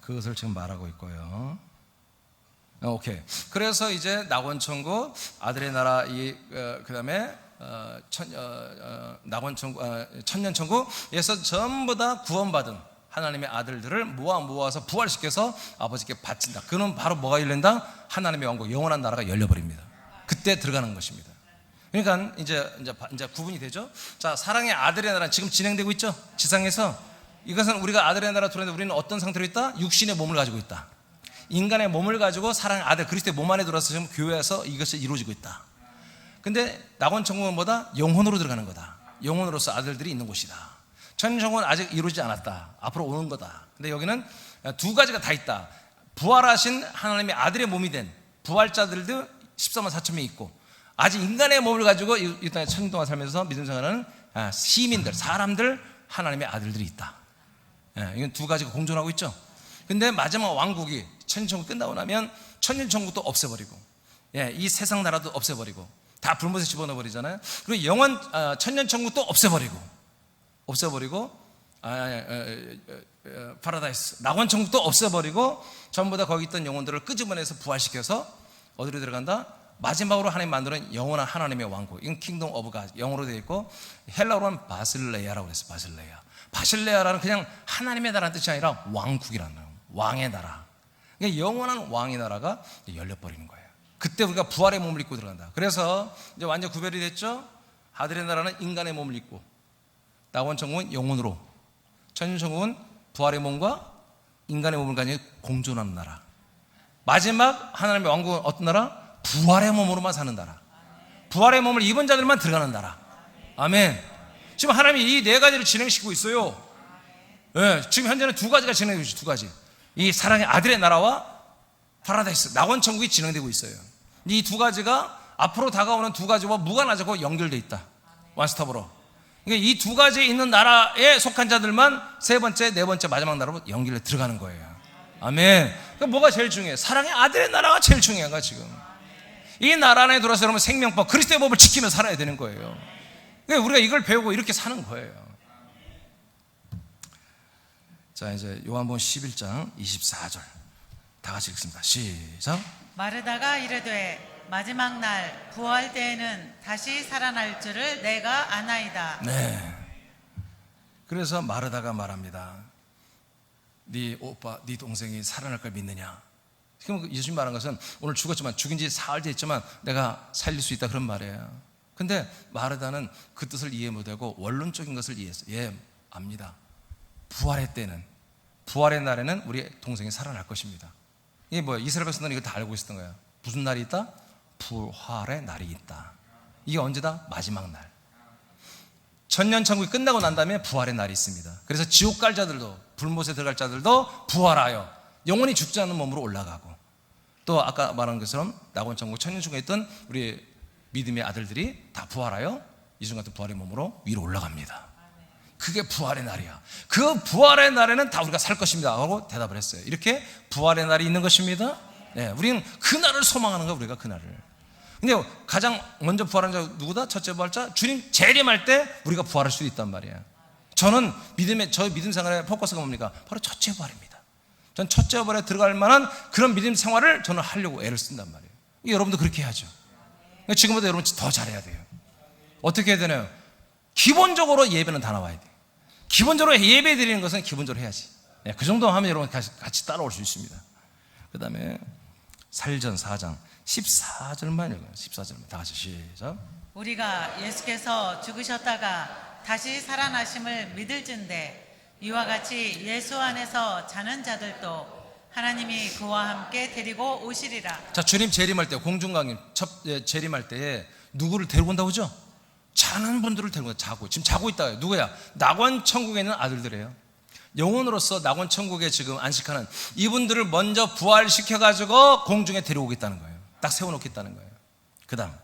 그것을 지금 말하고 있고요. 오케이. 그래서 이제 낙원천국, 아들의 나라, 그 다음에 낙원천국, 천년천국에서 전부 다 구원받은 하나님의 아들들을 모아서 부활시켜서 아버지께 바친다. 그는 바로 뭐가 열린다? 하나님의 왕국, 영원한 나라가 열려버립니다. 그때 들어가는 것입니다. 그러니까 이제 구분이 되죠. 자, 사랑의 아들의 나라 지금 진행되고 있죠. 지상에서 이것은 우리가 아들의 나라 들어왔는데 우리는 어떤 상태로 있다? 육신의 몸을 가지고 있다. 인간의 몸을 가지고 사랑의 아들 그리스도의 몸 안에 들어와서 지금 교회에서 이것이 이루어지고 있다. 근데 낙원 천국은 뭐다? 영혼으로 들어가는 거다. 영혼으로서 아들들이 있는 곳이다. 천년천국은 아직 이루어지지 않았다. 앞으로 오는 거다. 근데 여기는 두 가지가 다 있다. 부활하신 하나님의 아들의 몸이 된 부활자들도 14만 4천 명이 있고, 아직 인간의 몸을 가지고 이 땅에 천년 동안 살면서 믿음 생활하는 시민들, 사람들, 하나님의 아들들이 있다. 이건 두 가지가 공존하고 있죠. 근데 마지막 왕국이 천년천국 끝나고 나면 천년천국도 없애버리고, 이 세상 나라도 없애버리고 다 불못에 집어넣어버리잖아요. 그리고 영원 천년천국도 없애버리고 파라다이스 낙원천국도 없애버리고 전부 다 거기 있던 영혼들을 끄집어내서 부활시켜서 어디로 들어간다? 마지막으로 하나님 만드는 영원한 하나님의 왕국, 이건 킹덤 오브 갓, 영어로 되어 있고 헬라어로는 바실레아라고 그랬어요. 바실레아라는 그냥 하나님의 나라는 뜻이 아니라 왕국이라는 거예요. 왕의 나라. 그러니까 영원한 왕의 나라가 열려버리는 거예요. 그때 우리가 부활의 몸을 입고 들어간다. 그래서 이제 완전 구별이 됐죠. 아들의 나라는 인간의 몸을 입고, 낙원천국은 영혼으로, 천년천국은 부활의 몸과 인간의 몸을 가지고 공존하는 나라. 마지막 하나님의 왕국은 어떤 나라? 부활의 몸으로만 사는 나라. 부활의 몸을 입은 자들만 들어가는 나라. 아멘. 지금 하나님이 이 네 가지를 진행시키고 있어요. 지금 현재는 두 가지가 진행되고 있어요. 두 가지. 이 사랑의 아들의 나라와 파라다이스, 낙원천국이 진행되고 있어요. 이 두 가지가 앞으로 다가오는 두 가지와 무관하고 연결되어 있다. 원스톱으로. 그러니까 이 두 가지에 있는 나라에 속한 자들만 세 번째, 네 번째, 마지막 나라로 연결해 들어가는 거예요. 아멘. 그러니까 뭐가 제일 중요해? 사랑의 아들의 나라가 제일 중요한 거야 지금. 이 나라 안에 들어서 여러분 생명법, 그리스도의 법을 지키며 살아야 되는 거예요. 그러니까 우리가 이걸 배우고 이렇게 사는 거예요. 자, 이제 요한복음 11장 24절 다 같이 읽습니다. 시작. 마르다가 이르되 마지막 날 부활 때에는 다시 살아날 줄을 내가 아나이다. 네. 그래서 마르다가 말합니다. 네 오빠, 네 동생이 살아날 걸 믿느냐? 그럼 예수님 말한 것은 오늘 죽었지만 죽인 지 사흘 됐지만 내가 살릴 수 있다 그런 말이에요. 근데 마르다는 그 뜻을 이해 못하고 원론적인 것을 이해했어요. 예, 압니다. 부활의 때는, 부활의 날에는 우리 동생이 살아날 것입니다. 이게 뭐야? 이스라엘 백성들은 이걸 다 알고 있었던 거야. 무슨 날이 있다? 부활의 날이 있다. 이게 언제다? 마지막 날. 천년천국이 끝나고 난 다음에 부활의 날이 있습니다. 그래서 지옥 갈 자들도, 불못에 들어갈 자들도 부활하여 영원히 죽지 않는 몸으로 올라가고, 또 아까 말한 것처럼 낙원천국, 천년천국에 있던 우리 믿음의 아들들이 다 부활하여 이중 같은 부활의 몸으로 위로 올라갑니다. 그게 부활의 날이야. 그 부활의 날에는 다 우리가 살 것입니다 하고 대답을 했어요. 이렇게 부활의 날이 있는 것입니다. 우리는 그 날을 소망하는 거야. 우리가 그 날을. 근데 가장 먼저 부활한 자 누구다? 첫째 부활자 주님 재림할 때 우리가 부활할 수도 있단 말이야. 저는 저희 믿음 생활의 포커스가 뭡니까? 바로 첫째 부활입니다. 전 첫째 부활에 들어갈 만한 그런 믿음 생활을 저는 하려고 애를 쓴단 말이에요. 여러분도 그렇게 해야죠. 지금보다 여러분 더 잘해야 돼요. 어떻게 해야 되나요? 기본적으로 예배는 다 나와야 돼요. 기본적으로 예배 드리는 것은 기본적으로 해야지. 그 정도 하면 여러분 같이 따라올 수 있습니다. 그 다음에 살전 4장 14절만 읽어요. 14절만 다 같이 시작. 우리가 예수께서 죽으셨다가 다시 살아나심을 믿을진대 이와 같이 예수 안에서 자는 자들도 하나님이 그와 함께 데리고 오시리라. 자, 주님 재림할 때, 공중강림 재림할 때에 누구를 데리고 온다고 하죠? 자는 분들을 데리고 자고, 지금 자고 있다. 누구야? 낙원천국에 있는 아들들이에요. 영혼으로서 낙원천국에 지금 안식하는 이분들을 먼저 부활시켜가지고 공중에 데려오겠다는 거예요. 딱 세워놓겠다는 거예요. 그 다음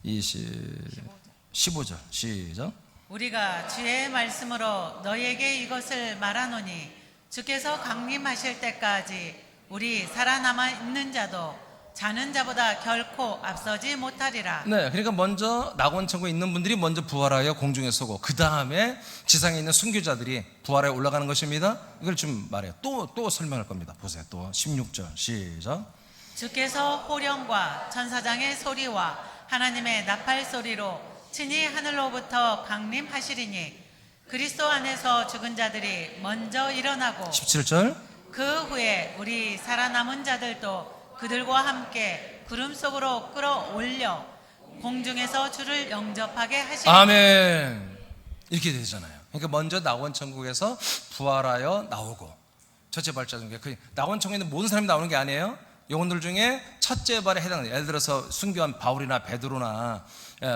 15절 시작. 우리가 주의 말씀으로 너희에게 이것을 말하노니 주께서 강림하실 때까지 우리 살아남아 있는 자도 자는 자보다 결코 앞서지 못하리라. 네, 그러니까 먼저 낙원천국에 있는 분들이 먼저 부활하여 공중에 서고 그 다음에 지상에 있는 순교자들이 부활에 올라가는 것입니다. 이걸 좀 말해요. 또 설명할 겁니다. 보세요. 또 16절 시작. 주께서 호령과 천사장의 소리와 하나님의 나팔 소리로 친히 하늘로부터 강림하시리니 그리스도 안에서 죽은 자들이 먼저 일어나고 17절 그 후에 우리 살아남은 자들도 그들과 함께 구름 속으로 끌어올려 공중에서 주를 영접하게 하시니. 아멘. 이렇게 되잖아요. 그러니까 먼저 낙원 천국에서 부활하여 나오고, 첫째 발자 중에 그 낙원 천국에 있는 모든 사람이 나오는 게 아니에요. 영혼들 중에 첫째 발에 해당돼요. 예를 들어서 순교한 바울이나 베드로나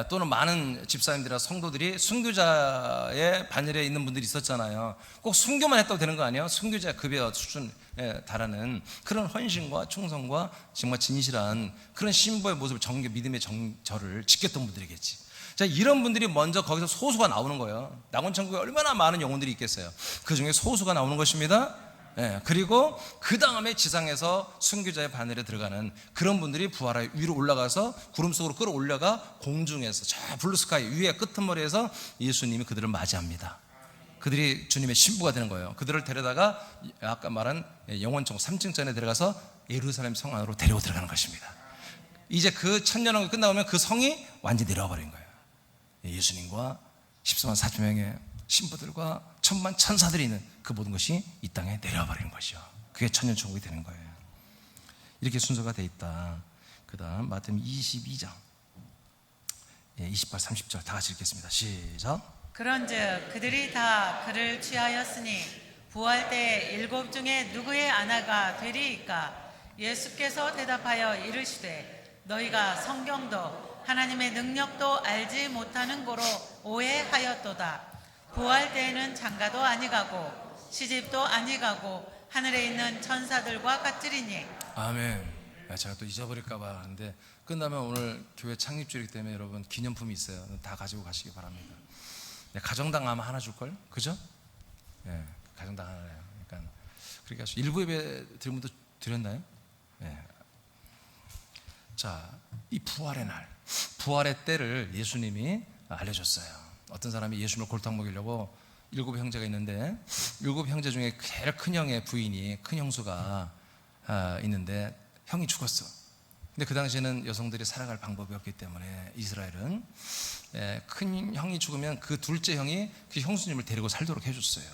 또는 많은 집사님들이나 성도들이 순교자의 반열에 있는 분들이 있었잖아요. 꼭 순교만 했다고 되는 거 아니에요? 순교자 급여 수준에 달하는 그런 헌신과 충성과 정말 진실한 그런 신부의 모습을 믿음의 정절을 지켰던 분들이겠지. 자, 이런 분들이 먼저 거기서 소수가 나오는 거예요. 낙원 천국에 얼마나 많은 영혼들이 있겠어요. 그 중에 소수가 나오는 것입니다. 그리고 그 다음에 지상에서 순교자의 바늘에 들어가는 그런 분들이 부활하여 위로 올라가서 구름 속으로 끌어올려가 공중에서 저 블루스카이 위에 끄트머리에서 예수님이 그들을 맞이합니다. 그들이 주님의 신부가 되는 거예요. 그들을 데려다가 아까 말한 영원천국 3층전에 들어가서 예루살렘 성 안으로 데리고 들어가는 것입니다. 이제 그 천년왕국이 끝나면 그 성이 완전히 내려와 버린 거예요. 예수님과 14만 4천 명의 신부들과 천만 천사들이 있는 그 모든 것이 이 땅에 내려와 버리는 것이요. 그게 천년천국이 되는 거예요. 이렇게 순서가 돼 있다. 그 다음 마태복음 22장 28, 30절 다 같이 읽겠습니다. 시작. 그런즉 그들이 다 그를 취하였으니 부활 때 7 중에 누구의 아내가 되리이까? 예수께서 대답하여 이르시되 너희가 성경도 하나님의 능력도 알지 못하는 고로 오해하였도다. 부활 때에는 장가도 아니가고 시집도 아니가고 하늘에 있는 천사들과 같으리니. 아멘. 제가 또 잊어버릴까봐 하는데 끝나면 오늘 교회 창립주일이기 때문에 여러분 기념품이 있어요. 다 가지고 가시기 바랍니다. 가정당 아마 하나 줄걸? 그죠? 가정당 하나예요. 그러니까 일부 예배 드린 분도 드렸나요? 자, 이 부활의 날, 부활의 때를 예수님이 알려줬어요. 어떤 사람이 예수님을 골탕 먹이려고 7 형제가 있는데 7 형제 중에 제일 큰 형의 부인이 큰 형수가 있는데 형이 죽었어. 근데 그 당시에는 여성들이 살아갈 방법이 없기 때문에 이스라엘은 큰 형이 죽으면 그 둘째 형이 그 형수님을 데리고 살도록 해줬어요.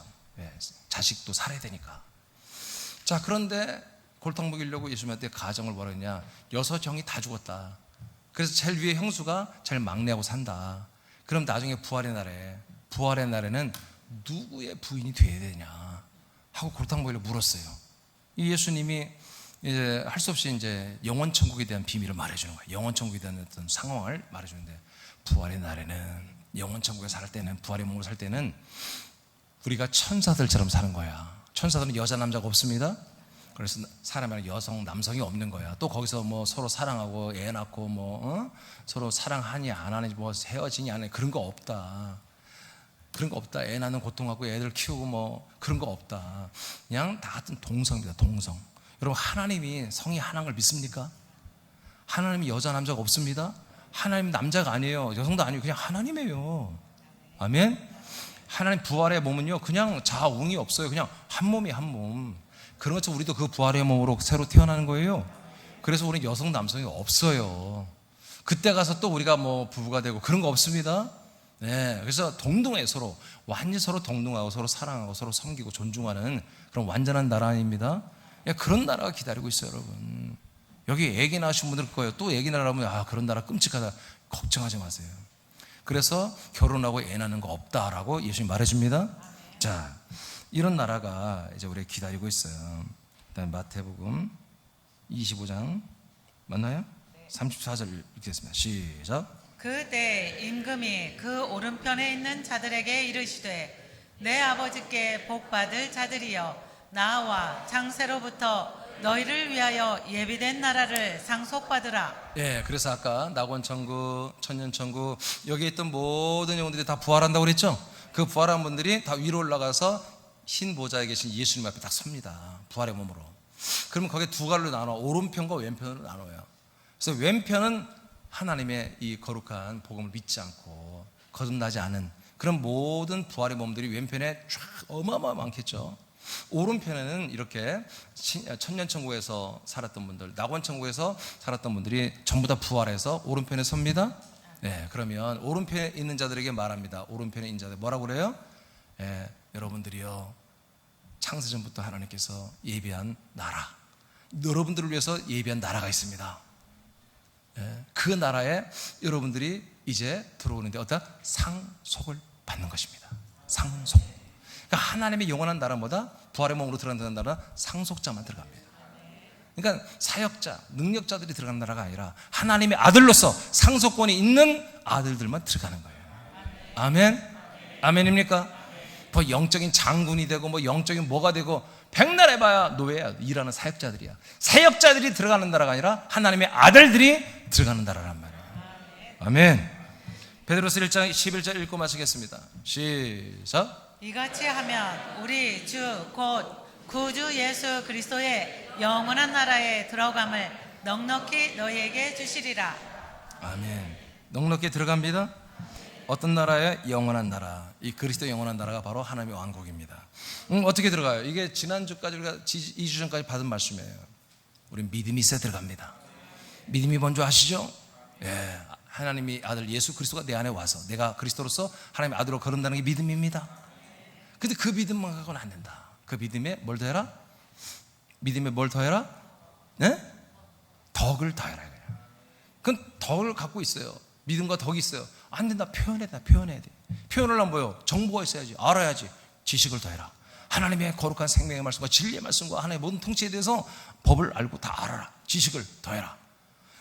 자식도 살아야 되니까. 자, 그런데 골탕 먹이려고 예수님한테 가정을 뭐라 했냐, 6 형이 다 죽었다. 그래서 제일 위에 형수가 제일 막내하고 산다. 그럼 나중에 부활의 날에는 누구의 부인이 돼야 되냐 하고 골탕 먹이려고 물었어요. 이 예수님이 이제 할 수 없이 이제 영원 천국에 대한 비밀을 말해주는 거예요. 영원 천국에 대한 어떤 상황을 말해주는데, 부활의 날에는, 영원 천국에 살 때는, 부활의 몸으로 살 때는 우리가 천사들처럼 사는 거야. 천사들은 여자 남자가 없습니다. 그래서 사람은 여성 남성이 없는 거야. 또 거기서 뭐 서로 사랑하고 애 낳고 서로 사랑하니 안 하니 뭐 헤어지니 안 하니 그런 거 없다. 그런 거 없다. 애 낳는 고통하고 애들 키우고 뭐 그런 거 없다. 그냥 다 같은 동성입니다. 동성. 여러분, 하나님이 성이 하나인 걸 믿습니까? 하나님이 여자 남자가 없습니다. 하나님 남자가 아니에요. 여성도 아니에요. 그냥 하나님이에요. 아멘. 하나님 부활의 몸은요, 그냥 자웅이 없어요. 그냥 한 몸이 한 몸. 그런 것처럼 우리도 그 부활의 몸으로 새로 태어나는 거예요. 그래서 우리는 여성 남성이 없어요. 그때 가서 또 우리가 뭐 부부가 되고 그런 거 없습니다. 그래서 동등해. 서로 완전히 서로 동등하고 서로 사랑하고 서로 섬기고 존중하는 그런 완전한 나라 아닙니다. 그런 나라가 기다리고 있어요. 여러분, 여기 애기 낳으신 분들 거예요. 또 애기 낳으면 그런 나라 끔찍하다. 걱정하지 마세요. 그래서 결혼하고 애 낳는 거 없다라고 예수님이 말해줍니다. 자, 이런 나라가 이제 우리 기다리고 있어요. 그다음에 마태복음 25장 맞나요? 34절 읽겠습니다. 시작. 그때 임금이 그 오른편에 있는 자들에게 이르시되 내 아버지께 복받을 자들이여 나와 장세로부터 너희를 위하여 예비된 나라를 상속받으라. 그래서 아까 낙원천국, 천년천국 여기에 있던 모든 영혼들이 다 부활한다고 그랬죠? 그 부활한 분들이 다 위로 올라가서 흰 보좌에 계신 예수님 앞에 딱 섭니다. 부활의 몸으로. 그러면 거기에 2갈로 나눠, 오른편과 왼편으로 나눠요. 그래서 왼편은 하나님의 이 거룩한 복음을 믿지 않고 거듭나지 않은 그런 모든 부활의 몸들이 왼편에 쫙 어마어마하게 많겠죠. 오른편에는 이렇게 천년천국에서 살았던 분들, 낙원천국에서 살았던 분들이 전부 다 부활해서 오른편에 섭니다. 그러면 오른편에 있는 자들에게 말합니다. 오른편에 있는 자들 뭐라고 그래요? 여러분들이요, 창세전부터 하나님께서 예비한 나라, 여러분들을 위해서 예비한 나라가 있습니다. 그 나라에 여러분들이 이제 들어오는데 어떤 상속을 받는 것입니다. 상속. 그러니까 하나님의 영원한 나라보다 부활의 몸으로 들어간다는 나라 상속자만 들어갑니다. 그러니까 사역자, 능력자들이 들어가는 나라가 아니라 하나님의 아들로서 상속권이 있는 아들들만 들어가는 거예요. 아멘? 아멘입니까? 뭐 영적인 장군이 되고 뭐 영적인 뭐가 되고 백날 해봐야 노예야. 일하는 사역자들이야. 사역자들이 들어가는 나라가 아니라 하나님의 아들들이 들어가는 나라란 말이에요. 아멘. 베드로서 1장 11절 읽고 마치겠습니다. 시작. 이같이 하면 우리 주 곧 구주 예수 그리스도의 영원한 나라에 들어감을 넉넉히 너희에게 주시리라. 아멘. 넉넉히 들어갑니다. 어떤 나라에? 영원한 나라. 이 그리스도의 영원한 나라가 바로 하나님의 왕국입니다. 어떻게 들어가요? 이게 지난주까지 우리가 2주 전까지 받은 말씀이에요. 우린 믿음이 있어야 들어갑니다. 믿음이 뭔지 아시죠? 예, 하나님이 아들 예수 그리스도가 내 안에 와서 내가 그리스도로서 하나님의 아들로 거듭나는 게 믿음입니다. 근데 그 믿음만 갖고는 안 된다. 그 믿음에 뭘 더해라? 믿음에 뭘 더해라? 네? 덕을 더해라. 그건 덕을 갖고 있어요. 믿음과 덕이 있어요. 안 된다. 표현해야 돼. 표현해야 돼. 표현을 하면 뭐요? 정보가 있어야지. 알아야지. 지식을 더해라. 하나님의 거룩한 생명의 말씀과 진리의 말씀과 하나님의 모든 통치에 대해서 법을 알고 다 알아라. 지식을 더해라.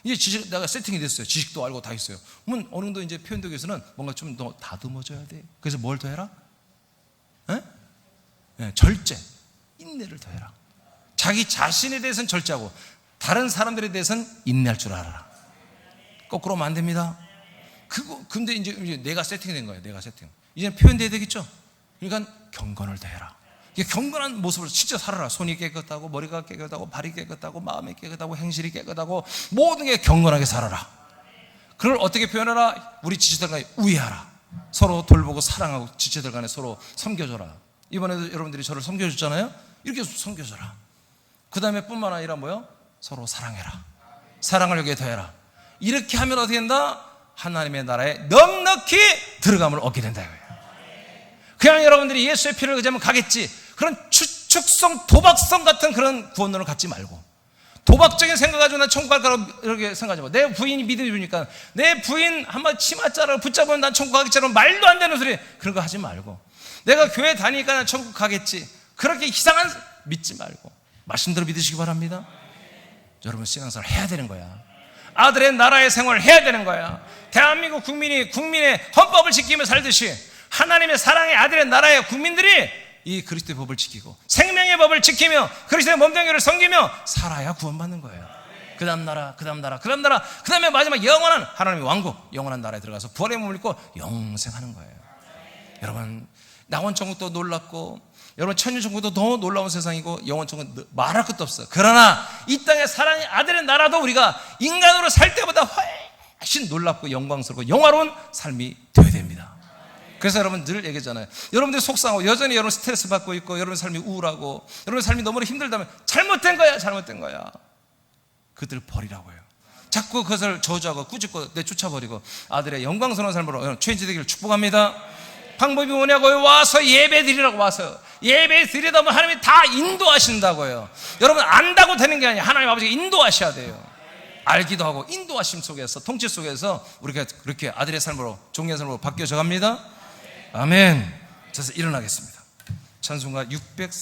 이제 지식 내가 세팅이 됐어요. 지식도 알고 다 있어요. 그러면 어느 정도 이제 표현되기 위해서는 뭔가 좀 더 다듬어져야 돼. 그래서 뭘 더해라? 절제, 인내를 더해라. 자기 자신에 대해서는 절제하고 다른 사람들에 대해서는 인내할 줄 알아라. 거꾸로 하면 안 됩니다. 근데 이제 내가 세팅이 된 거예요. 내가 세팅. 이제 표현돼야 되겠죠. 그러니까 경건을 더해라. 이게 경건한 모습을 진짜 살아라. 손이 깨끗하고 머리가 깨끗하고 발이 깨끗하고 마음이 깨끗하고 행실이 깨끗하고 모든 게 경건하게 살아라. 그걸 어떻게 표현하라? 우리 지체들 간에 우애하라. 서로 돌보고 사랑하고 지체들 간에 서로 섬겨줘라. 이번에도 여러분들이 저를 섬겨줬잖아요. 이렇게 섬겨줘라. 그 다음에 뿐만 아니라 뭐요? 서로 사랑해라. 사랑을 여기에 더해라. 이렇게 하면 어떻게 된다? 하나님의 나라에 넉넉히 들어감을 얻게 된다. 그냥 여러분들이 예수의 피를 의지하면 가겠지. 그런 추측성, 도박성 같은 그런 구원론을 갖지 말고, 도박적인 생각 가지고 난 천국 갈 거라고 이렇게 생각하지 마. 내 부인이 믿음이 주니까 내 부인 한번 치맛자락을 붙잡으면 난 천국 가겠지라는 말도 안 되는 소리, 그런 거 하지 말고, 내가 교회 다니니까 난 천국 가겠지, 그렇게 이상한 믿지 말고 말씀대로 믿으시기 바랍니다. 여러분 신앙생활 해야 되는 거야. 아들의 나라의 생활을 해야 되는 거야. 대한민국 국민이 국민의 헌법을 지키며 살듯이 하나님의 사랑의 아들의 나라의 국민들이 이 그리스도의 법을 지키고 생명의 법을 지키며 그리스도의 몸된 교를 섬기며 살아야 구원받는 거예요. 그 다음 나라, 그 다음 나라, 그 다음 나라, 그 다음에 마지막 영원한 하나님의 왕국, 영원한 나라에 들어가서 부활의 몸을 입고 영생하는 거예요. 여러분 낙원천국도 놀랍고 여러분 천년천국도 더 놀라운 세상이고 영원천국은 말할 것도 없어. 그러나 이 땅의 사랑의 아들의 나라도 우리가 인간으로 살 때보다 훨씬 놀랍고 영광스럽고 영화로운 삶이 되어야 됩니다. 그래서 여러분 늘 얘기하잖아요. 여러분들이 속상하고 여전히 여러분 스트레스 받고 있고 여러분 삶이 우울하고 여러분 삶이 너무나 힘들다면 잘못된 거야, 잘못된 거야. 그들 버리라고요. 자꾸 그것을 저주하고 꾸짖고 내쫓아버리고 아들의 영광스러운 삶으로 최인지 되기를 축복합니다. 방법이 뭐냐고요? 와서 예배 드리라고. 와서 예배 드리다 보면 하나님이 다 인도하신다고요. 여러분 안다고 되는 게 아니에요. 하나님 아버지가 인도하셔야 돼요. 알기도 하고 인도하심 속에서 통치 속에서 우리가 그렇게 아들의 삶으로 종의 삶으로 바뀌어져 갑니다. 아멘. 그래서 일어나겠습니다. 찬송가 600